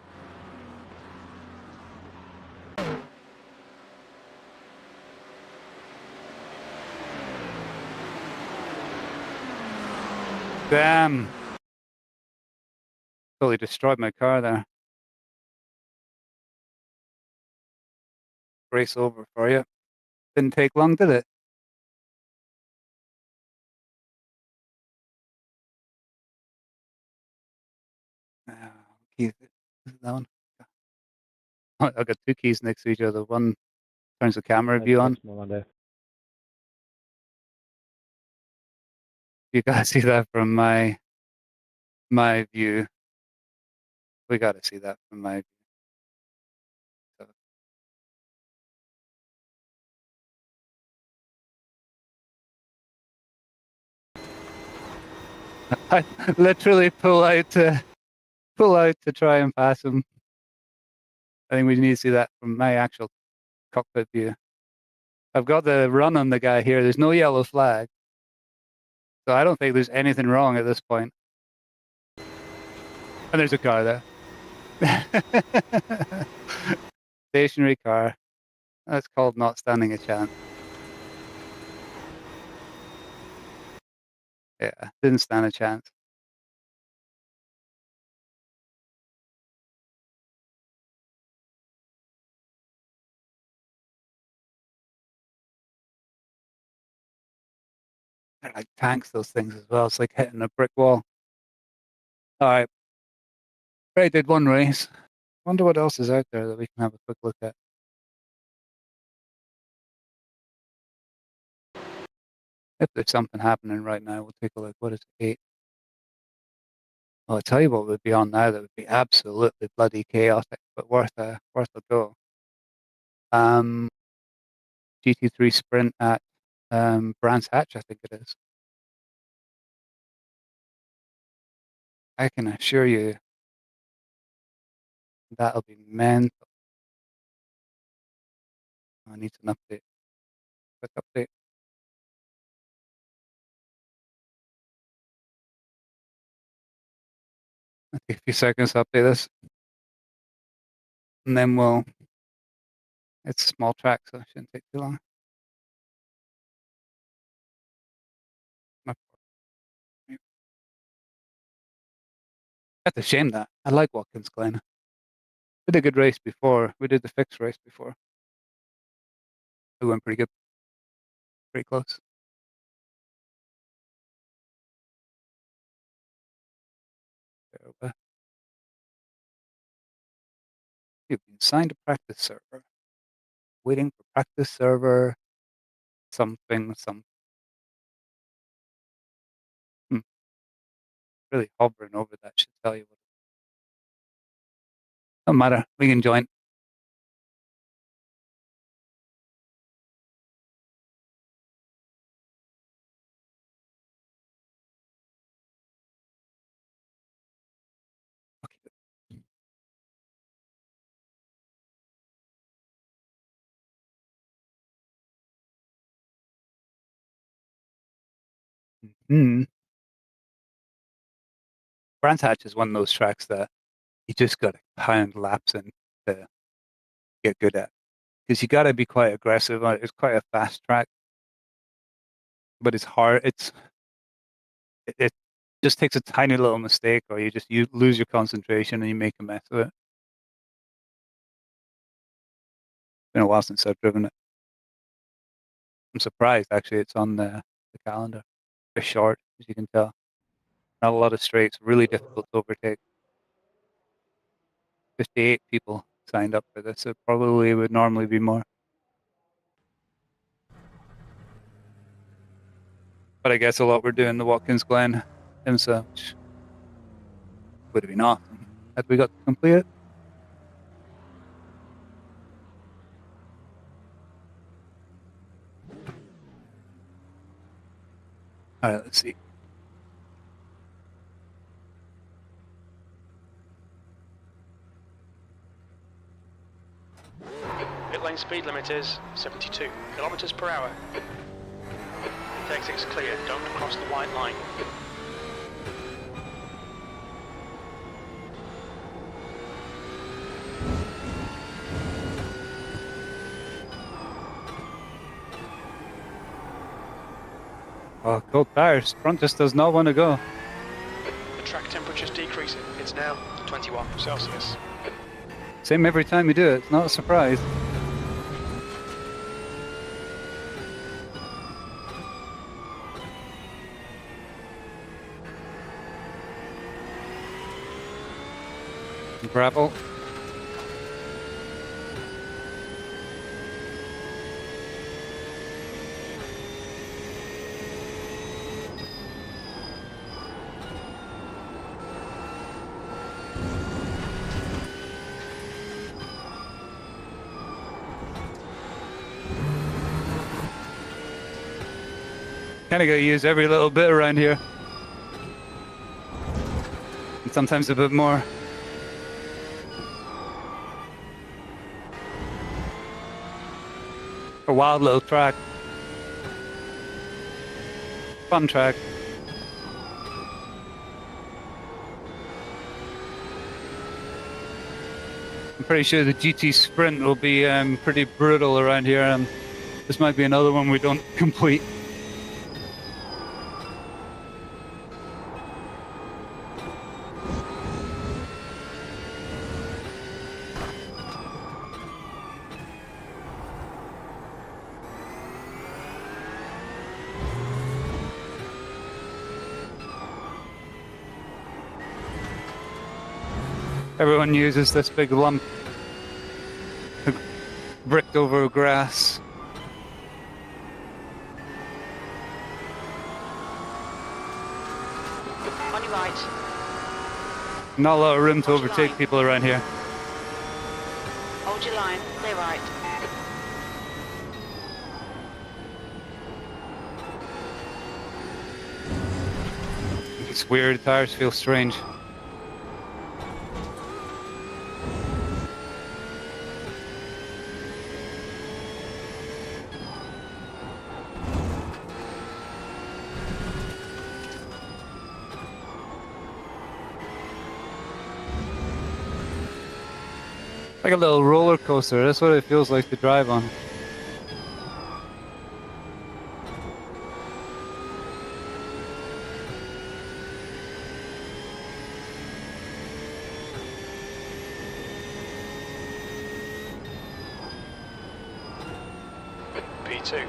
Damn. Totally destroyed my car there. Race over for you. Didn't take long, did it? Keith, is it that one? Oh, I've got two keys next to each other. One turns the camera view on. You gotta see that from my view. We gotta see that from my view. So, I literally pull out to try and pass him. I think we need to see that from my actual cockpit view. I've got the run on the guy here. There's no yellow flag. So I don't think there's anything wrong at this point. And there's a car there. Stationary car. That's called not standing a chance. Yeah, didn't stand a chance. They're like tanks, those things as well. It's like hitting a brick wall. All right. Right, did one race. Wonder what else is out there that we can have a quick look at. If there's something happening right now, we'll take a look. What is it? 8? I'll tell you what would be on now that would be absolutely bloody chaotic, but worth a go. GT3 Sprint at Brands Hatch, I think it is. I can assure you that'll be mental. I need an update. Quick update. I'll take a few seconds to update this. And then it's a small track, so it shouldn't take too long. That's a shame that. I like Watkins Glen. We did a good race before. We did the fixed race before. We went pretty good. Pretty close. You've been assigned to practice server. Waiting for practice server. Something. Really hovering over that should tell you what. Don't matter. We can join. Brands Hatch is one of those tracks that you just got to pound laps in to get good at. Because you got to be quite aggressive. It's quite a fast track, but it's hard. It just takes a tiny little mistake, or you lose your concentration and you make a mess of it. It's been a while since I've driven it. I'm surprised actually it's on the calendar. It's short, as you can tell. Not a lot of straights. Really difficult to overtake. 58 people signed up for this. It probably would normally be more. But I guess a lot we're doing the Watkins Glen IMSA, which would have been awesome had we got to complete it. All right, let's see. Pit lane speed limit is 72 kilometers per hour. The exit's clear, don't cross the white line. Oh, cold tires. Front just does not want to go. The track temperature's decreasing. It's now 21 Celsius. Same every time you do it. It's not a surprise. Gravel. Kind of got to use every little bit around here. And sometimes a bit more. A wild little track. Fun track. I'm pretty sure the GT Sprint will be pretty brutal around here, and this might be another one we don't complete. Everyone uses this big lump bricked over grass. On your right. Not a lot of room to Hold your overtake line. people around here. Hold your line. Clear right. It's weird, tires feel strange. Like a little roller coaster, that's what it feels like to drive on. P2.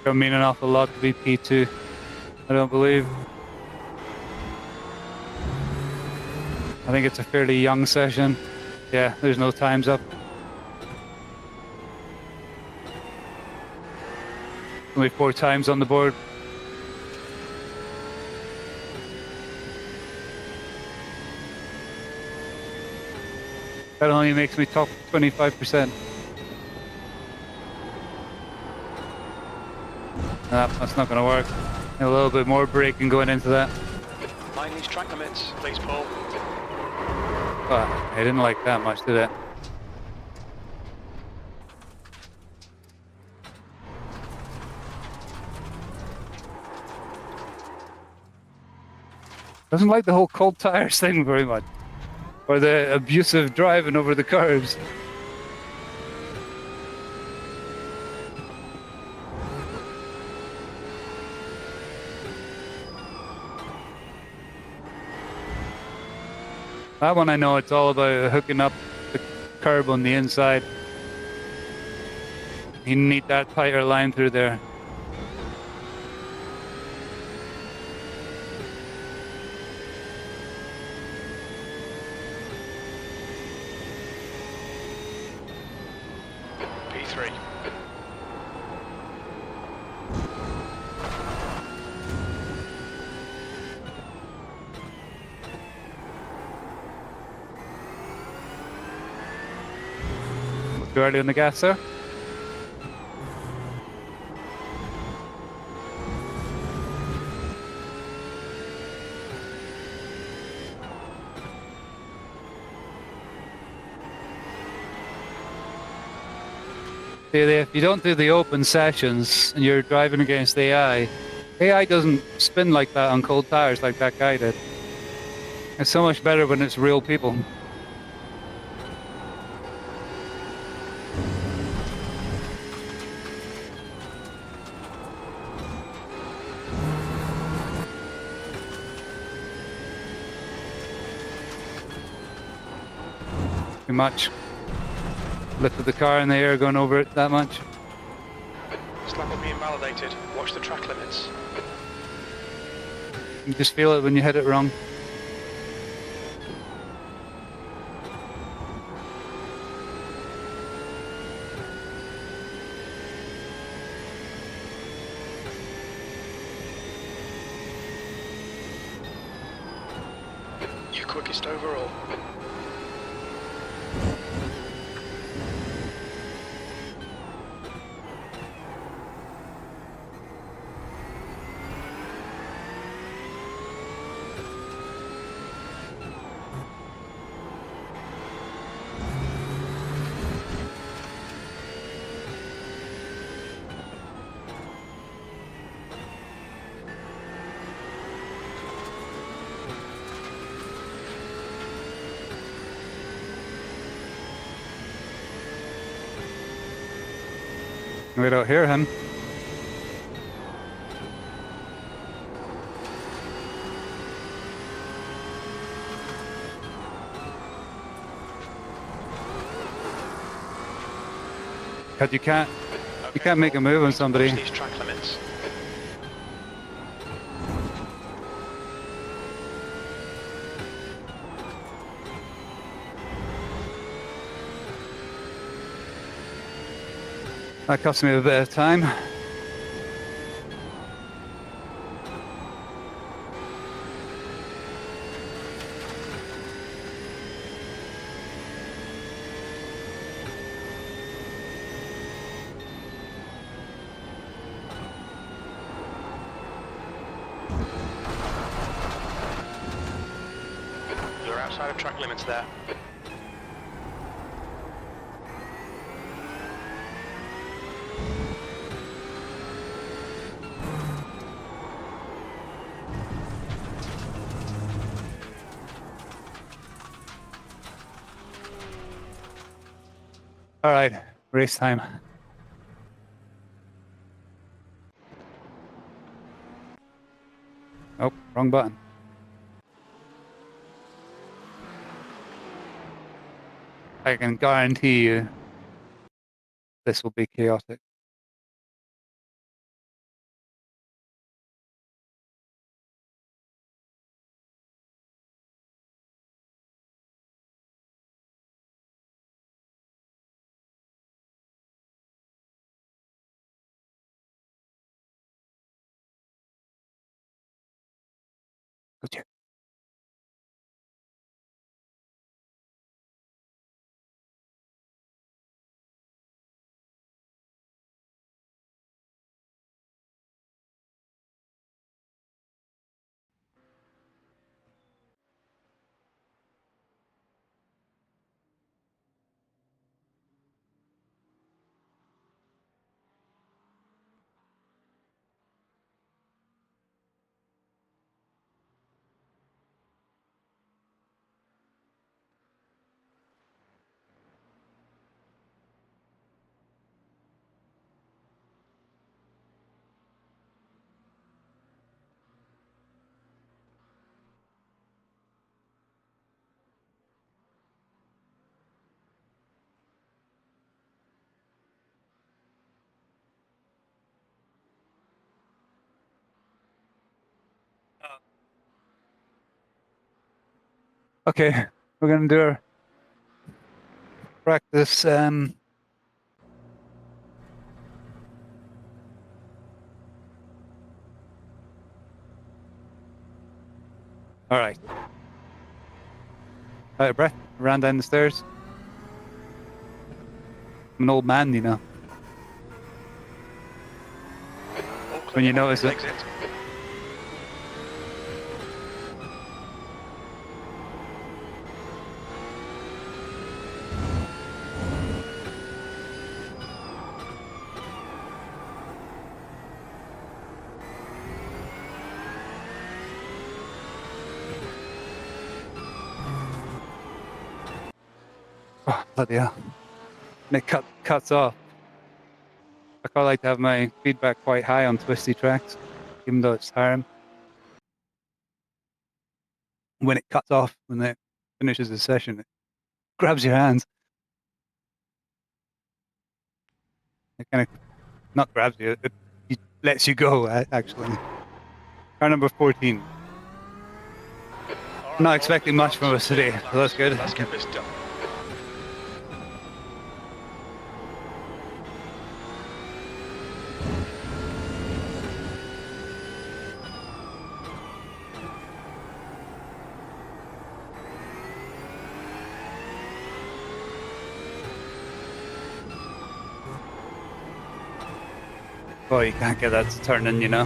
Don't mean an awful lot to be P2, I don't believe. I think it's a fairly young session. Yeah, there's no times up. Only 4 times on the board. That only makes me top 25%. Nah, that's not going to work. A little bit more braking going into that. Mind these track limits, please, Paul. But I didn't like that much, did it? Doesn't like the whole cold tires thing very much. Or the abusive driving over the curves. That one I know it's all about hooking up the curb on the inside. You need that tighter line through there. P3. Too early on the gas, sir. See, if you don't do the open sessions and you're driving against AI, AI doesn't spin like that on cold tires like that guy did. It's so much better when it's real people. Too much. Lifted the car in the air going over it that much. Slap will be invalidated. Watch the track limits. You just feel it when you hit it wrong. You're quickest overall. We don't hear him. Because you can't make a move on somebody. Watch these track limits. That cost me a bit of time. You're outside of track limits there. All right, race time. Oh, wrong button. I can guarantee you this will be chaotic. Go check. Okay, we're gonna do our practice. All right. Out of breath. Ran down the stairs. I'm an old man, you know. When you notice it. Exit. Oh, bloody hell. And it cuts off. I quite like to have my feedback quite high on twisty tracks, even though it's tiring. When it cuts off, when it finishes the session, it grabs your hands. It kind of not grabs you, it lets you go, actually. Car number 14. I'm not expecting much from us today, so that's good. Let's get this done. Oh, you can't get that to turn in, you know.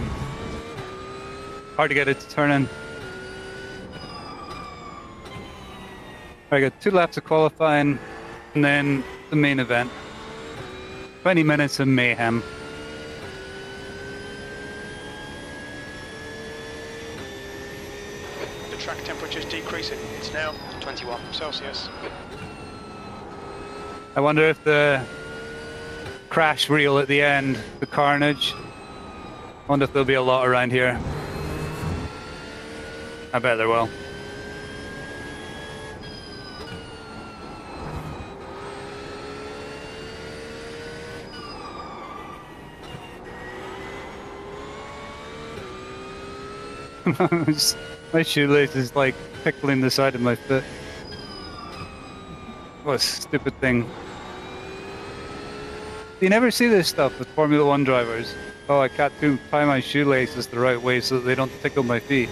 Hard to get it to turn in. I got 2 laps of qualifying, and then the main event. 20 minutes of mayhem. The track temperature is decreasing. It's now 21 Celsius. I wonder if the crash reel at the end, the carnage, I wonder if there'll be a lot around here. I bet there will. My shoelace is like tickling the side of my foot. What a stupid thing. You never see this stuff with Formula One drivers. Oh, I can't tie my shoelaces the right way so that they don't tickle my feet.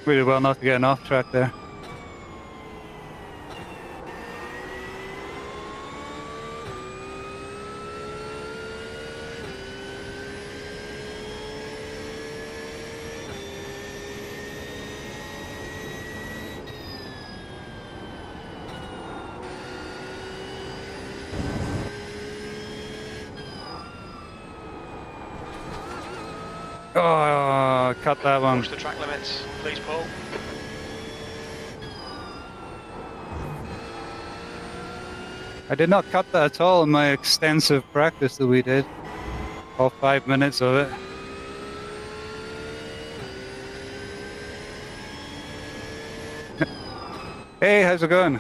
Really well not to get an off track there. Oh, cut that one. Push the track limits, please, Paul. I did not cut that at all in my extensive practice that we did. All 5 minutes of it. Hey, how's it going?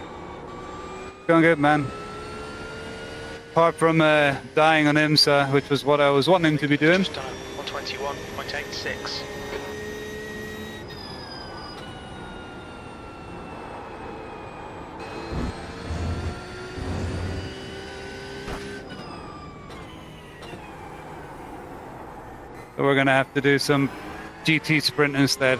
Going good, man. Apart from dying on IMSA, which was what I was wanting to be doing. Just done 121.86. So we're gonna have to do some GT sprint instead.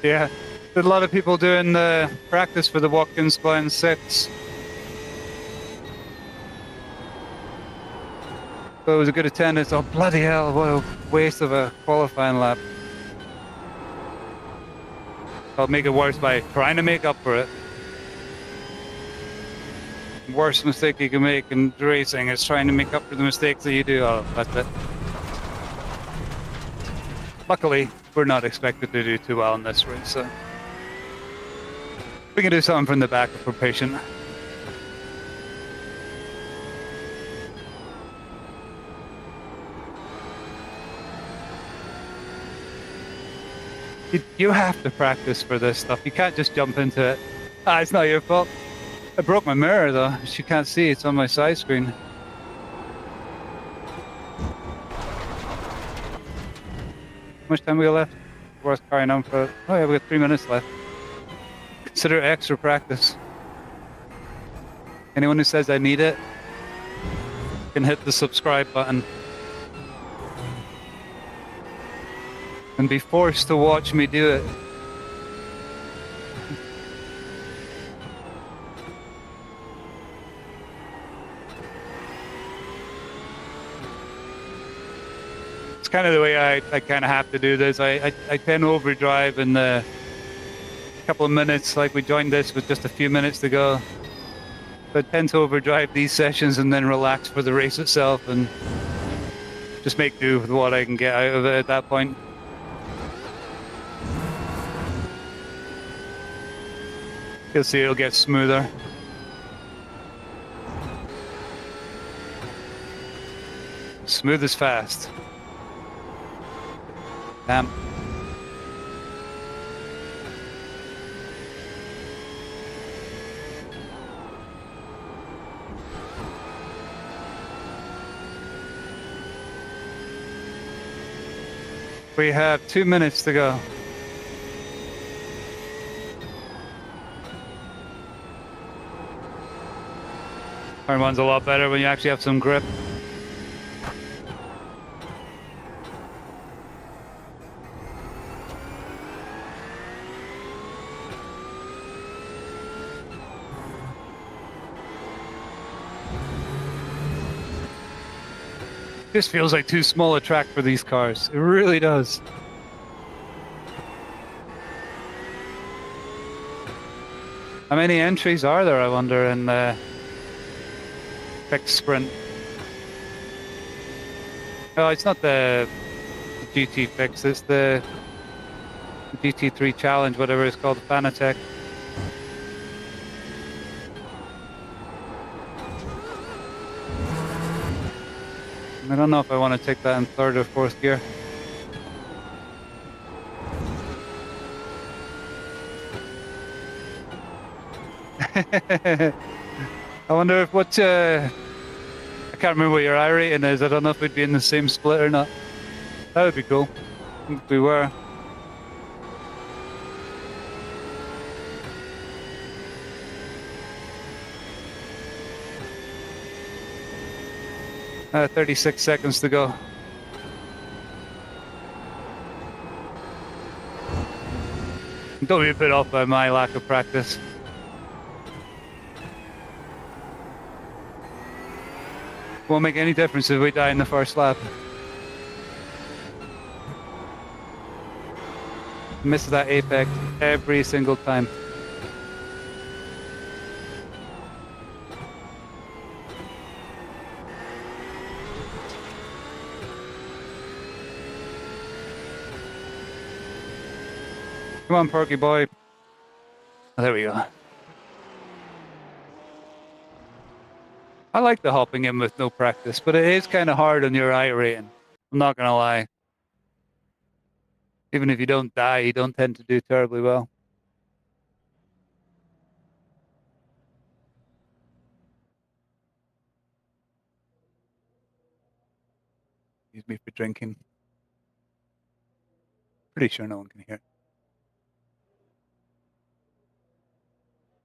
Yeah, there's a lot of people doing the practice for the Watkins Glen 6. So it was a good attendance. Oh, bloody hell, what a waste of a qualifying lap. I'll make it worse by trying to make up for it. Worst mistake you can make in racing is trying to make up for the mistakes that you do. Oh, that's it. Luckily, we're not expected to do too well in this race, so we can do something from the back if we're patient. You have to practice for this stuff. You can't just jump into it. Ah, it's not your fault. I broke my mirror though, which you can't see. It's on my side screen. How much time we got left? Worth carrying on for. Oh yeah, we got 3 minutes left. Consider it extra practice. Anyone who says I need it can hit the subscribe button and be forced to watch me do it. It's kind of the way I kind of have to do this. I tend to overdrive in the couple of minutes, like we joined this with just a few minutes to go. So I tend to overdrive these sessions and then relax for the race itself and just make do with what I can get out of it at that point. You'll see it'll get smoother. Smooth as fast. Damn. We have 2 minutes to go. Turn one's a lot better when you actually have some grip. This feels like too small a track for these cars. It really does. How many entries are there, I wonder, in the fixed sprint? No, it's not the GT fix. It's the GT3 challenge, whatever it's called, the Fanatec. I don't know if I want to take that in third or fourth gear. I wonder if what I can't remember what your I rating is. I don't know if we'd be in the same split or not. That would be cool if we were. 36 seconds to go. Don't be put off by my lack of practice. Won't make any difference if we die in the first lap. Miss that apex every single time. Come on, Perky boy. Oh, there we go. I like the hopping in with no practice, but it is kind of hard on your I rating. I'm not going to lie. Even if you don't die, you don't tend to do terribly well. Excuse me for drinking. Pretty sure no one can hear.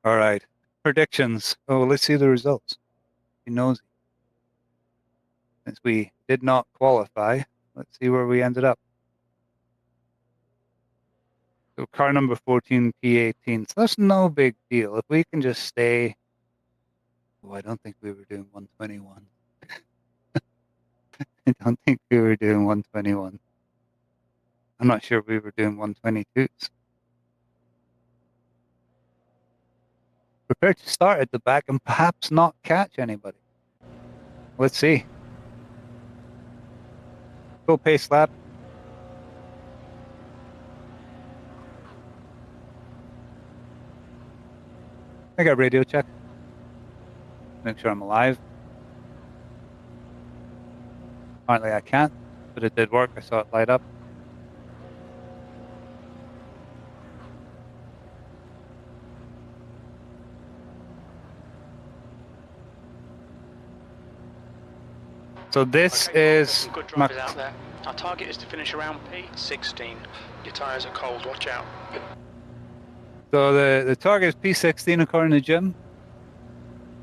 All right. Predictions. Oh, let's see the results. Be nosy. Since we did not qualify, let's see where we ended up. So car number 14, P18. So that's no big deal. If we can just stay... Oh, I don't think we were doing 121. I don't think we were doing 121. I'm not sure we were doing 122s. Prepare to start at the back and perhaps not catch anybody. Let's see. Go pace lap. I got radio check. Make sure I'm alive. Apparently I can't, but it did work. I saw it light up. So this is some good drivers out there. Our target is to finish around P16. Your tyres are cold, watch out. So the target is P16 according to Jim.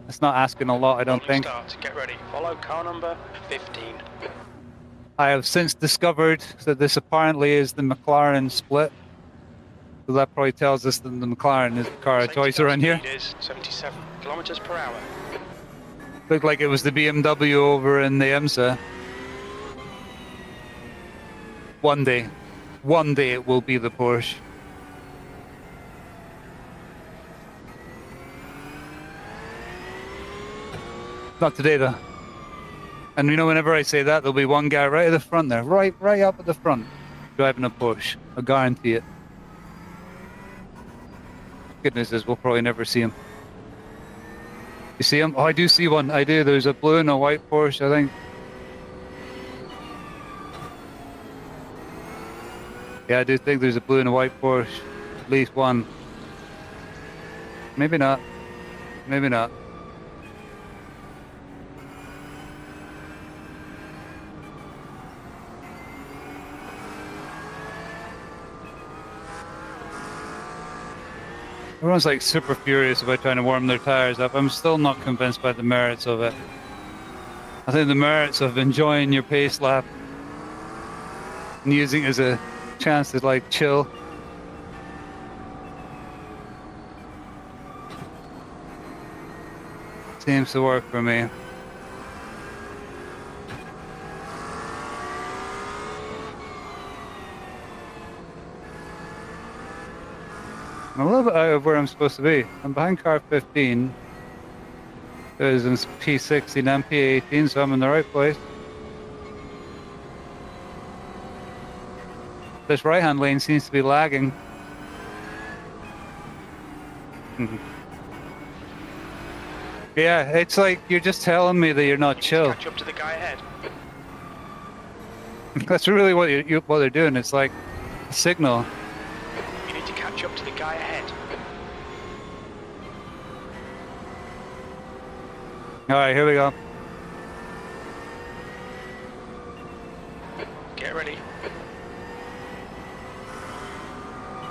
It's not asking a lot, I don't think. Start. Get ready. Follow car number 15. I have since discovered that this apparently is the McLaren split. So that probably tells us that the McLaren is the car of choice around here. Speed is 77 kilometers per hour. Looked like it was the BMW over in the IMSA. One day it will be the Porsche. Not today though. And you know, whenever I say that, there'll be one guy right at the front there, right up at the front, driving a Porsche. I guarantee it. Goodness knows, we'll probably never see him. You see him? Oh, I do see one. I do. There's a blue and a white Porsche, I think. Yeah, I do think there's a blue and a white Porsche. At least one. Maybe not. Maybe not. Everyone's like super furious about trying to warm their tires up. I'm still not convinced by the merits of it. I think the merits of enjoying your pace lap and using it as a chance to like chill. Seems to work for me. I'm a little bit out of where I'm supposed to be. I'm behind car 15. There's in P16 and P18, so I'm in the right place. This right-hand lane seems to be lagging. Mhm. Yeah, it's like you're just telling me that you're not chill. Catch up to the guy ahead. That's really what what they're doing. It's like a signal. You need to catch up to the guy ahead. All right, here we go. Get ready.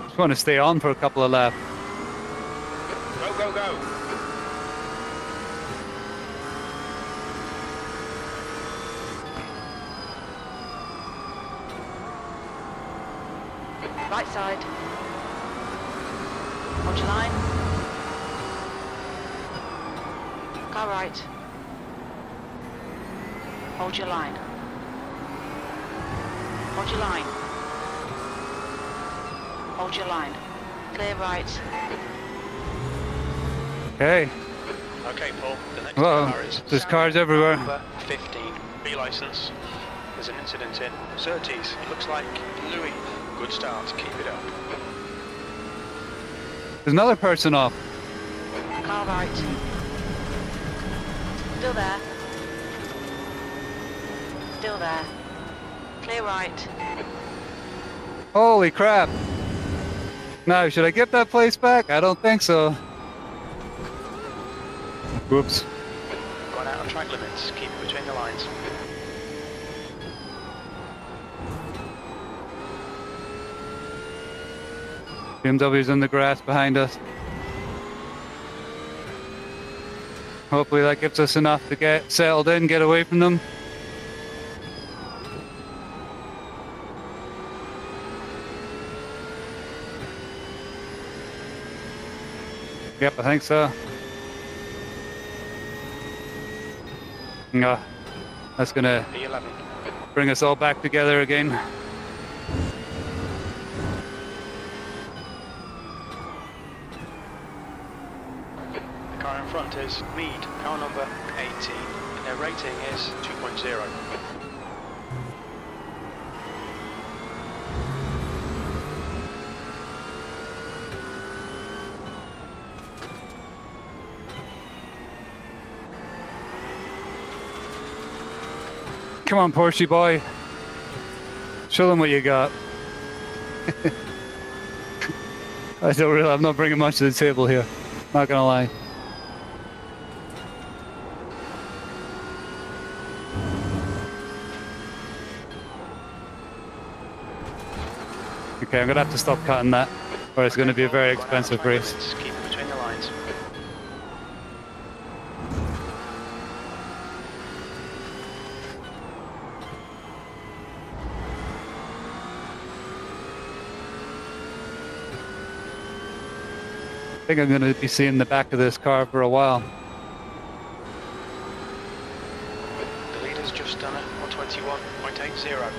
Just want to stay on for a couple of laps. Go, go, go. Right side. Hold your line. Car right. Hold your line. Hold your line. Hold your line. Clear right. Okay. Okay, Paul. The next Whoa, car is there's cars everywhere. number 15. B license. There's an incident in Surtees. It looks like Louis. Good start. Keep it up. There's another person off. Car right. Still there. Still there. Clear right. Holy crap. Now, should I get that place back? I don't think so. Whoops. Going out of track limits. Keep it between the lines. BMW's in the grass behind us. Hopefully that gives us enough to get settled in, get away from them. Yep, I think so. Yeah, that's gonna B11. bring us all back together again. The car in front is Mead, car number 18. And their rating is 2.0. Come on, Porsche boy. Show them what you got. I'm not bringing much to the table here. Not gonna lie. Okay, I'm gonna have to stop cutting that, or it's gonna be a very expensive race. Keep it between the lines. I think I'm gonna be seeing the back of this car for a while. The leader's just done it on 21.80.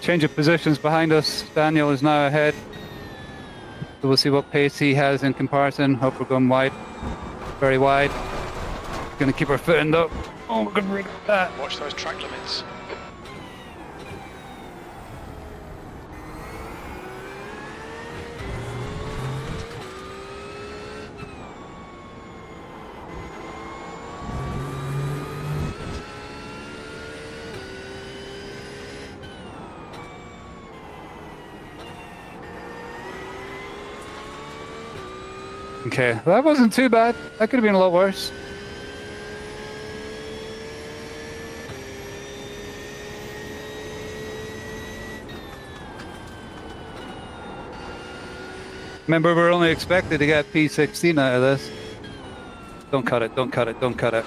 Change of positions behind us. Daniel is now ahead. So we'll see what pace he has in comparison. Hope we're going wide. Very wide. Gonna keep our foot in though. Oh, we're gonna rig that. Watch those track limits. Okay, that wasn't too bad. That could have been a lot worse. Remember, we're only expected to get P16 out of this. Don't cut it, don't cut it, don't cut it.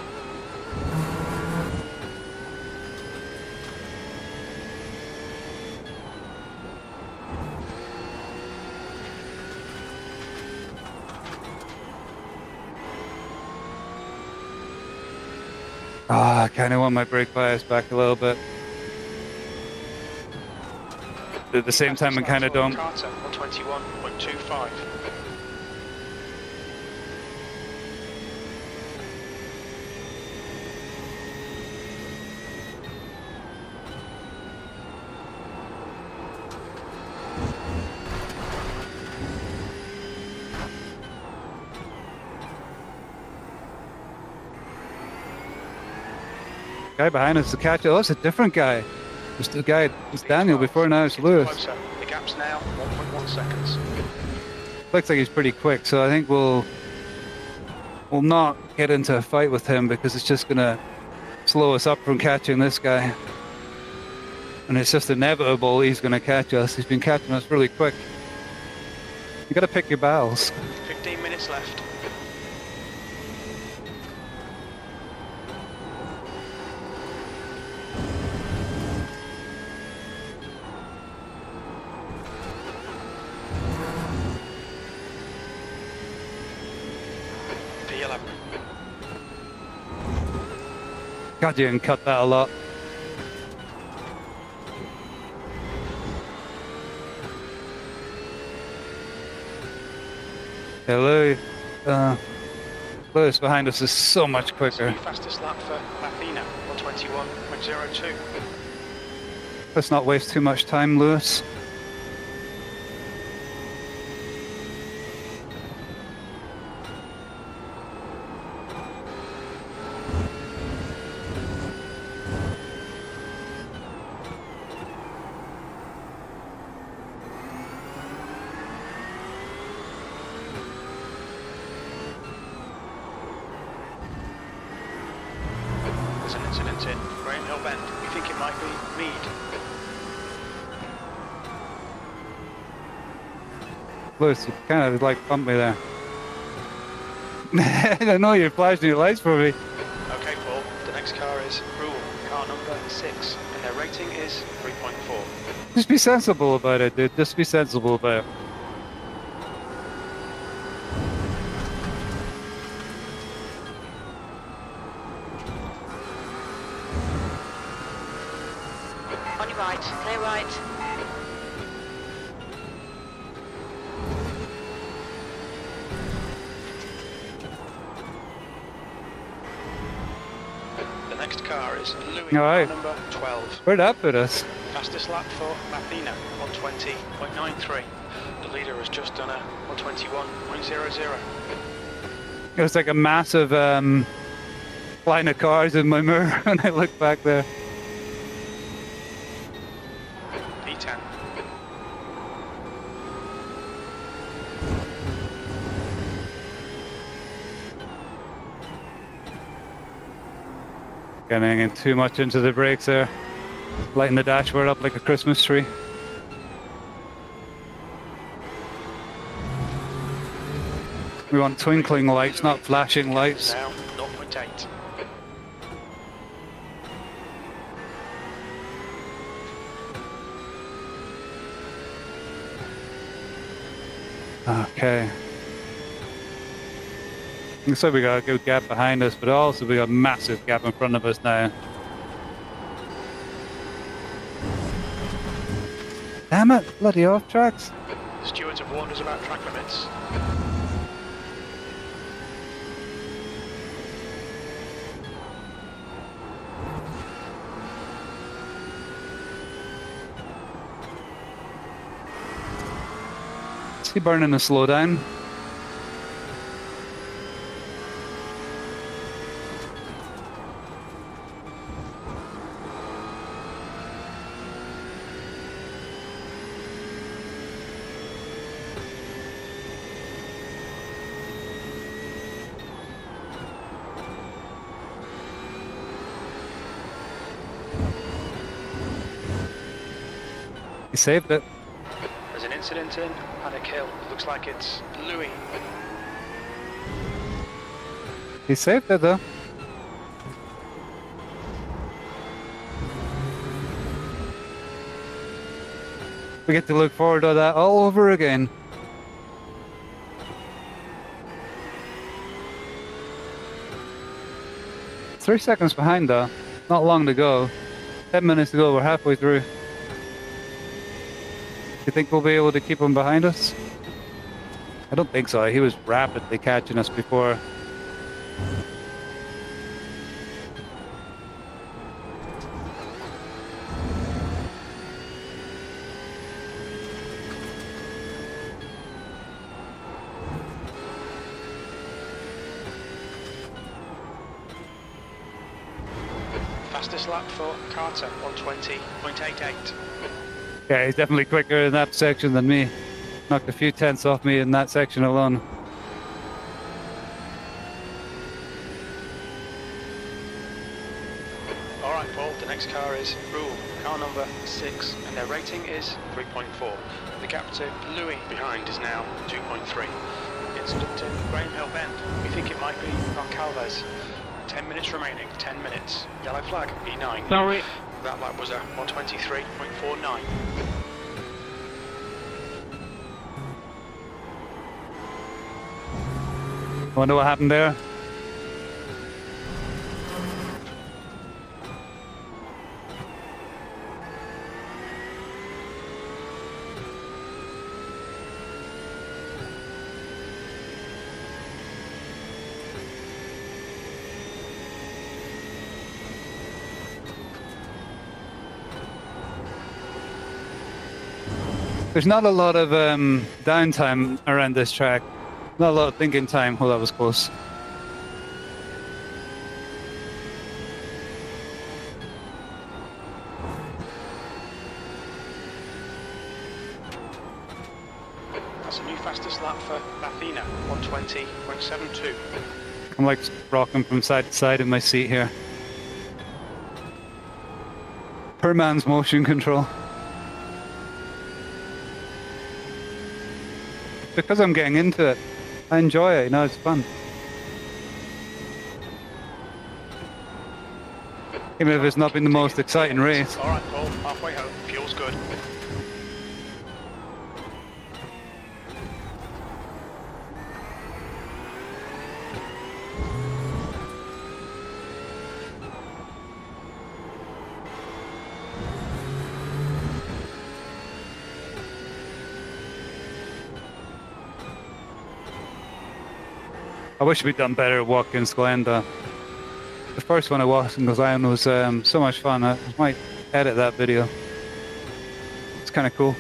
I kind of want my brake bias back a little bit. At the same time, I kind of don't. Carter on 21.25. Guy behind us to catch it. Oh, it's a different guy. It's the guy, it's Daniel P12, before now, it's getting Lewis. closer. The gap's now 1.1 seconds. Looks like he's pretty quick, so I think we'll not get into a fight with him because it's just gonna slow us up from catching this guy. And it's just inevitable he's gonna catch us. He's been catching us really quick. You gotta pick your battles. 15 minutes left. P11. God, you can cut that a lot. Hello. Lewis behind us is so much quicker. Fastest lap for Athena, 121.02. Let's not waste too much time, Lewis. There's an incident in Graham Hill Bend. We think it might be Mead. Lewis, you kind of like bumped me there. I know you're flashing your lights for me. Okay, Paul. The next car is Rule, car number 6, and their rating is 3.4. Just be sensible about it, dude. Just be sensible about it. On your right, clear right. The next car is Louis, All right. car number 12. Where'd that put us? Fastest lap for Athena, 120.93. The leader has just done a 121.00. It was like a massive line of cars in my mirror when I look back there. P10. Getting in too much into the brakes there. Lighting the dashboard up like a Christmas tree. We want twinkling lights, not flashing lights. Now 0.8. Okay. Looks like we got a good gap behind us, but also we got a massive gap in front of us now. Damn it, bloody off tracks. The stewards have warned us about track limits. Is he burning a slow down? He saved it. There's an incident in Paddock Hill. Looks like it's Louis. He saved it though. We get to look forward to that all over again. Three seconds behind though. Not long to go. 10 minutes to go, we're halfway through. You think we'll be able to keep him behind us? I don't think so. He was rapidly catching us before. Fastest lap for Carter, 120.88. Yeah, he's definitely quicker in that section than me. Knocked a few tenths off me in that section alone. Alright Paul, the next car is Rule, car number 6, and their rating is 3.4. The gap to Louis behind is now 2.3. It's stuck to Graham Hill Bend. We think it might be Calves. 10 minutes remaining, 10 minutes. Yellow flag, E9. Sorry. That lap was a 123.49. Wonder what happened there? There's not a lot of downtime around this track. Not a lot of thinking time. Well, that was close. That's a new fastest lap for Athena, 120.72. I'm like rocking from side to side in my seat here. Per man's motion control. Because I'm getting into it, I enjoy it, you know, it's fun. Even if it's not been the most exciting race. Alright Paul, halfway home, fuel's good. I wish we'd done better at Watkins Glen though. The first one at Watkins Glen was so much fun. I might edit that video. It's kind of cool.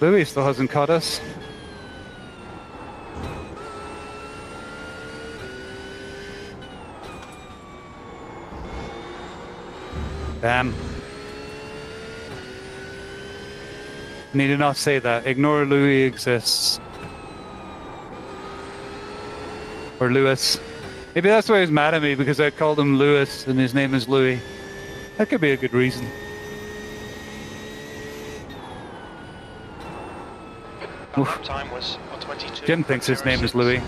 Louis still hasn't caught us. Damn. Need to not say that. Ignore Louis exists. Or Lewis. Maybe that's why he's mad at me, because I called him Lewis and his name is Louis. That could be a good reason. Lap time was 122. Jim thinks his name is Louis.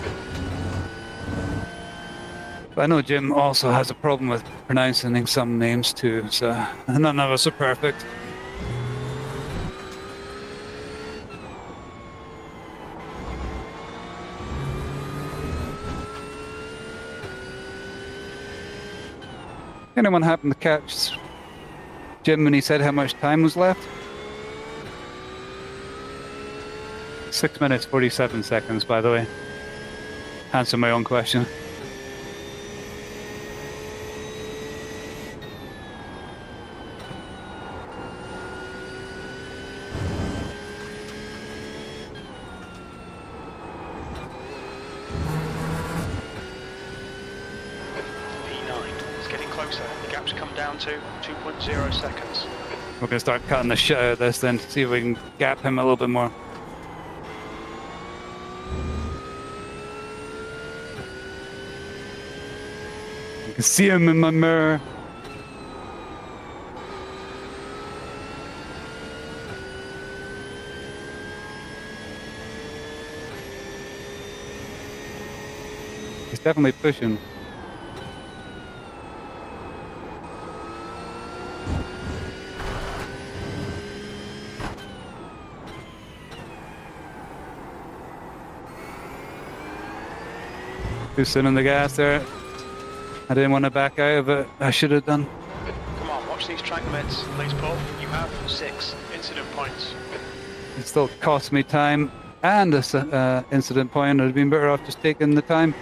But I know Jim also has a problem with pronouncing some names too, so none of us are perfect. Anyone happen to catch Jim when he said how much time was left? 6 minutes, 47 seconds, by the way. Answer my own question. The gap's come down to 2.0 seconds. We're going to start cutting the shit out of this then, to see if we can gap him a little bit more. I can see him in my mirror. He's definitely pushing. Too soon on the gas there. I didn't want to back out, but I should have done. Come on, watch these track limits, please, Paul. You have 6 incident points. It still cost me time and a incident point. I'd have been better off just taking the time.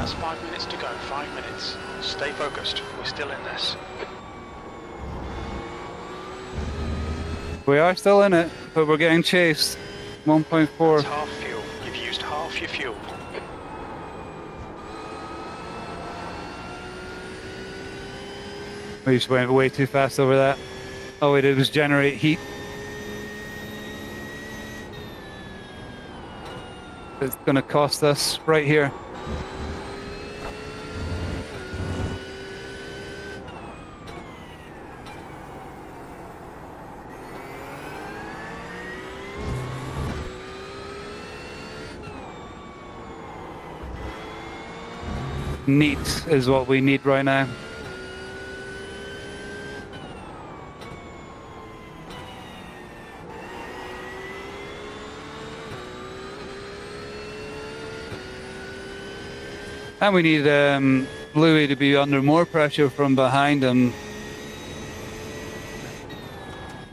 Last 5 minutes to go, 5 minutes. Stay focused, we're still in this. We are still in it, but we're getting chased. 1.4. That's half fuel. You've used half your fuel. We just went way too fast over that. All we did was generate heat. It's gonna cost us right here. Neat is what we need right now. And we need Louis to be under more pressure from behind him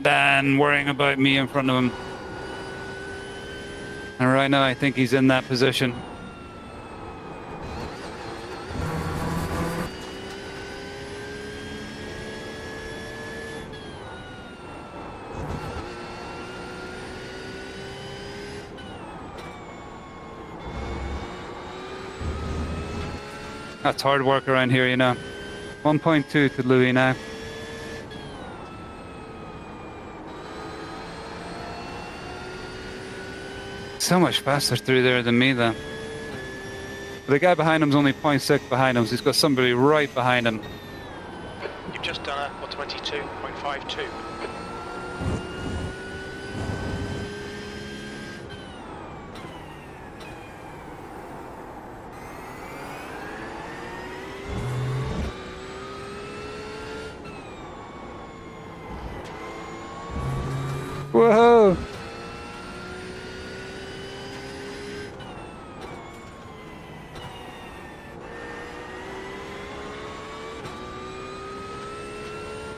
than worrying about me in front of him. And right now I think he's in that position. That's hard work around here, you know. 1.2 to Louis now. So much faster through there than me, though. The guy behind him's only 0.6 behind him, so he's got somebody right behind him. You've just done a 22.52. Whoa!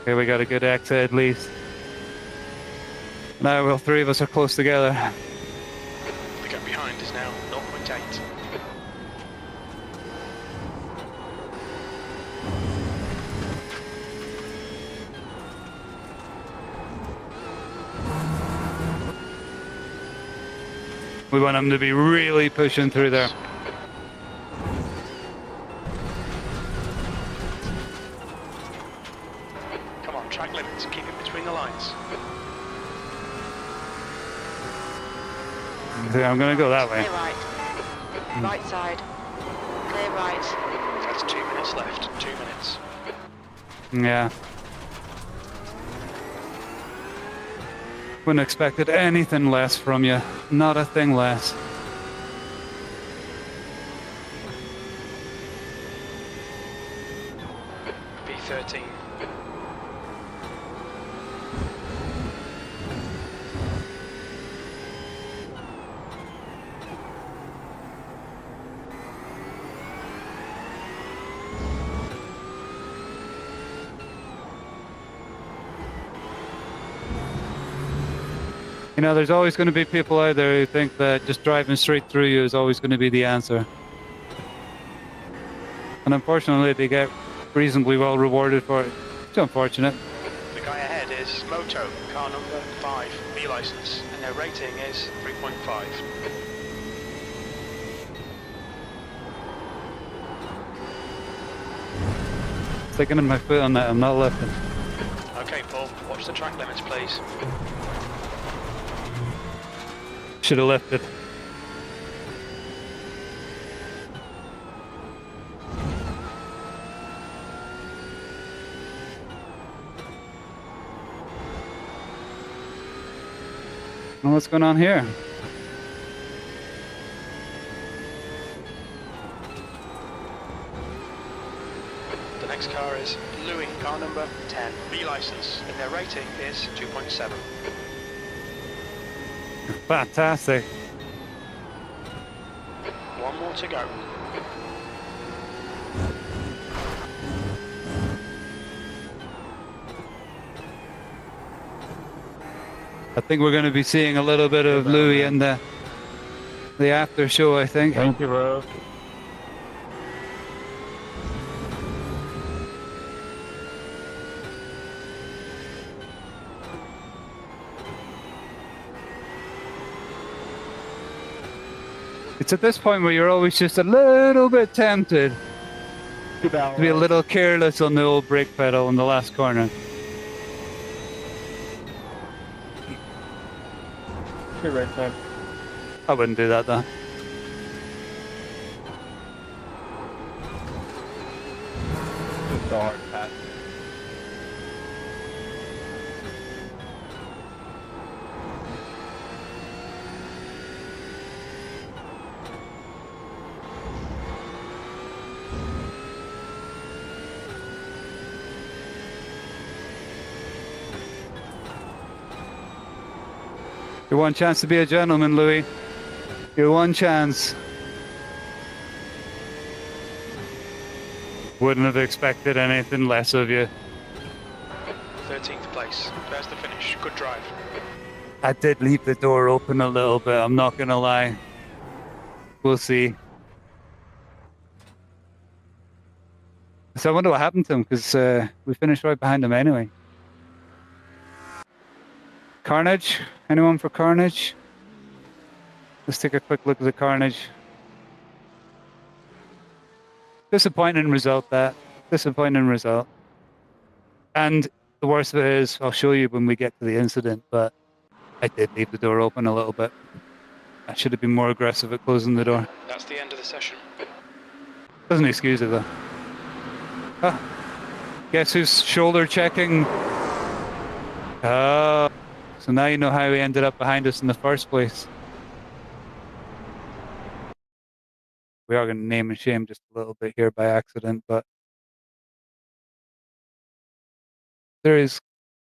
Okay, we got a good exit at least. Now all three of us are close together. The gap behind is now 0.8. We want him to be really pushing through there. Come on, track limits, keep it between the lines. Yeah, I'm gonna go that way. Clear right. Right side. Clear right. That's 2 minutes left, 2 minutes. Yeah. Wouldn't expected anything less from you. Not a thing less. B13. You know, there's always going to be people out there who think that just driving straight through you is always going to be the answer. And unfortunately, they get reasonably well rewarded for it. It's unfortunate. The guy ahead is Moto, car number 5, B license, and their rating is 3.5. Sticking in my foot on that, I'm not lifting. Okay, Paul, watch the track limits, please. Should have lifted. Well, what's going on here? The next car is Louis, car number 10, B license, and their rating is 2.7. Fantastic. One more to go. I think we're going to be seeing a little bit of Louis in the after show, I think. Thank you, bro. It's at this point where you're always just a little bit tempted to be a little careless on the old brake pedal in the last corner. Good race time. I wouldn't do that though. It's a hard pass. Your one chance to be a gentleman, Louis. Your one chance. Wouldn't have expected anything less of you. 13th place. There's the finish. Good drive. I did leave the door open a little bit, I'm not gonna lie. We'll see. So I wonder what happened to him, because we finished right behind him anyway. Carnage? Anyone for Carnage? Let's take a quick look at the Carnage. Disappointing result, that. Disappointing result. And the worst of it is, I'll show you when we get to the incident, but I did leave the door open a little bit. I should have been more aggressive at closing the door. That's the end of the session. Doesn't excuse it though. Ah, guess who's shoulder checking? Oh, so now you know how he ended up behind us in the first place. We are going to name and shame just a little bit here by accident, but there is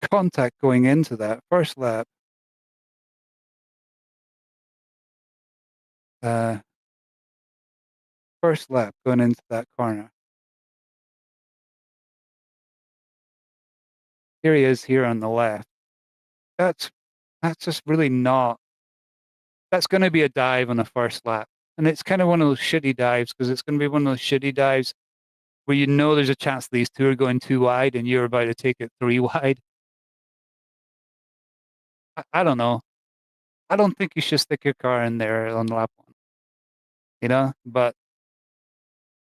contact going into that first lap. First lap going into that corner. Here he is here on the left. That's just really not. That's going to be a dive on the first lap. And it's kind of one of those shitty dives, because it's going to be one of those shitty dives where you know there's a chance these two are going too wide and you're about to take it 3 wide. I don't know. I don't think you should stick your car in there on lap 1. You know, but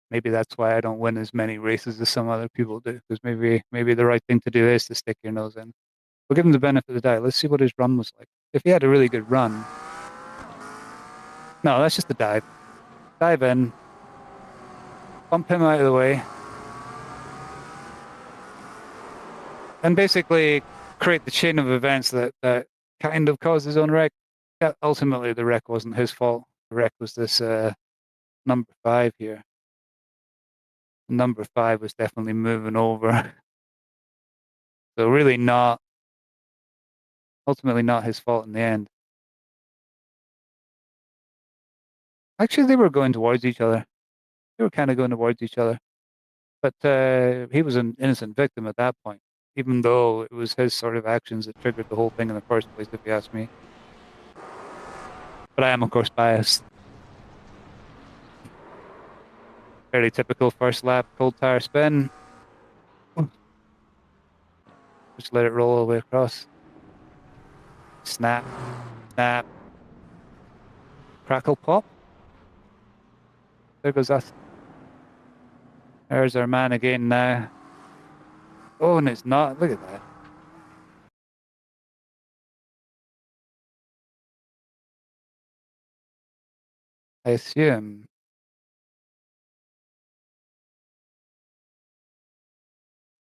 maybe that's why I don't win as many races as some other people do, because maybe the right thing to do is to stick your nose in. We'll give him the benefit of the doubt. Let's see what his run was like. If he had a really good run. No, that's just a dive. Dive in. Bump him out of the way. And basically create the chain of events that kind of caused his own wreck. Yeah, ultimately, the wreck wasn't his fault. The wreck was this number 5 here. Number 5 was definitely moving over. So really ultimately not his fault in the end. Actually, they were going towards each other. They were kind of going towards each other. But he was an innocent victim at that point, even though it was his sort of actions that triggered the whole thing in the first place, if you ask me. But I am, of course, biased. Fairly typical first lap, cold tire spin. Just let it roll all the way across. Snap, snap. Crackle pop. There goes us. There's our man again now. Oh, and it's not. Look at that. I assume.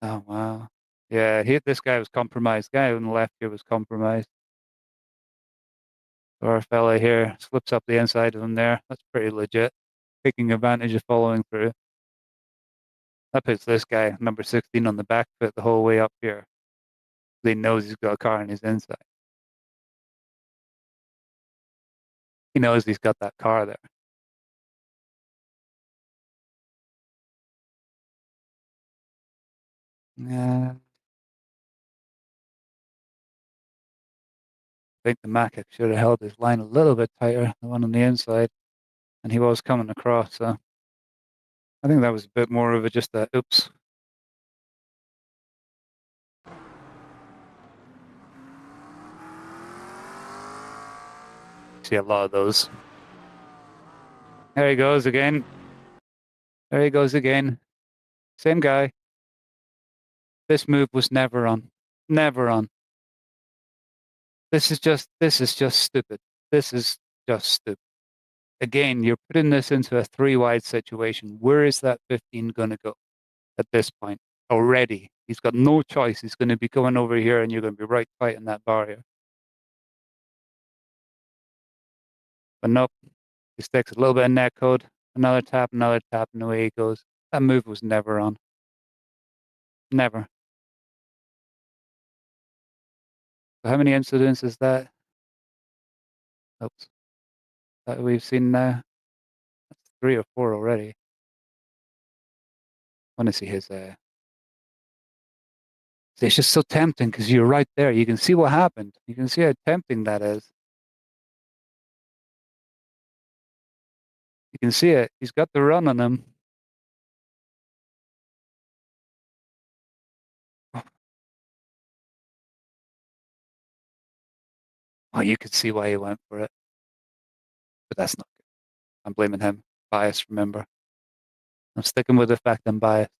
Oh, wow. Yeah, this guy was compromised. Guy on the left here was compromised. Our fella here slips up the inside of him there. That's pretty legit. Taking advantage of following through. That puts this guy, number 16, on the back foot the whole way up here. He knows he's got a car on his inside. He knows he's got that car there. Yeah. I think the Mac should have held his line a little bit tighter, the one on the inside, and he was coming across, so I think that was a bit more of just a oops. See a lot of those. There he goes again. There he goes again. Same guy. This move was never on. Never on. This is just stupid. This is just stupid. Again, you're putting this into a 3-wide situation. Where is that 15 going to go at this point? Already. He's got no choice. He's going to be going over here and you're going to be right tight in that barrier. But nope. He sticks a little bit of net code. Another tap, and away he goes. That move was never on. Never. So how many incidents is that? Oops. That we've seen now? That's 3 or 4 already. I want to see his... It's just so tempting because you're right there. You can see what happened. You can see how tempting that is. You can see it. He's got the run on him. Oh, you could see why he went for it. But that's not good. I'm blaming him. Bias, remember. I'm sticking with the fact I'm biased.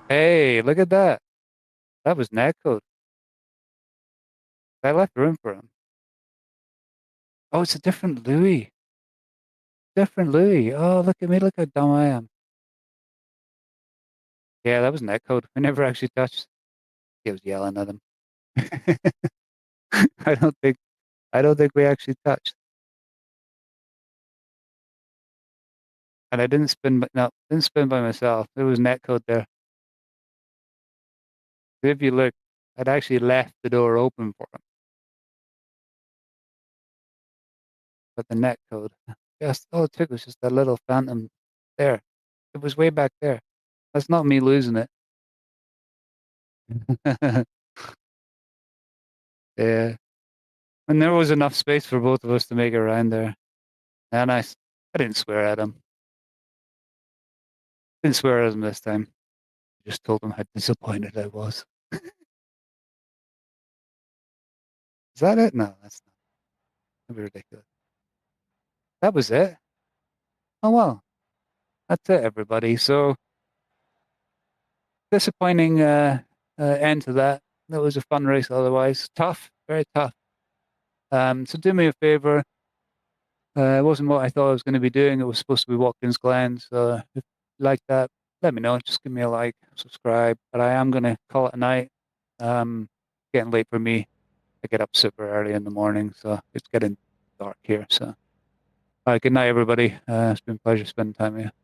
Hey, look at that. That was net code. I left room for him. Oh, it's a different Louis. Different Louis. Oh, look at me. Look how dumb I am. Yeah, that was net code. We never actually touched. He was yelling at him. I don't think we actually touched. And I didn't spin, didn't spin by myself. There was net code there. If you look, I'd actually left the door open for him. But the net code, just all it took was just that little phantom there. It was way back there. That's not me losing it. Yeah. And there was enough space for both of us to make it around there. And I didn't swear at him. Didn't swear at him this time. Just told him how disappointed I was. Is that it? No, that's not. That'd be ridiculous. That was it. Oh well. That's it, everybody. So disappointing end to that. That was a fun race otherwise. Tough, very tough. So do me a favor. It wasn't what I thought I was going to be doing. It was supposed to be Watkins Glen. So if you like that, let me know. Just give me a like, subscribe. But I am going to call it a night. Getting late for me. I get up super early in the morning, so it's getting dark here. So, all right, good night, everybody. It's been a pleasure spending time with you.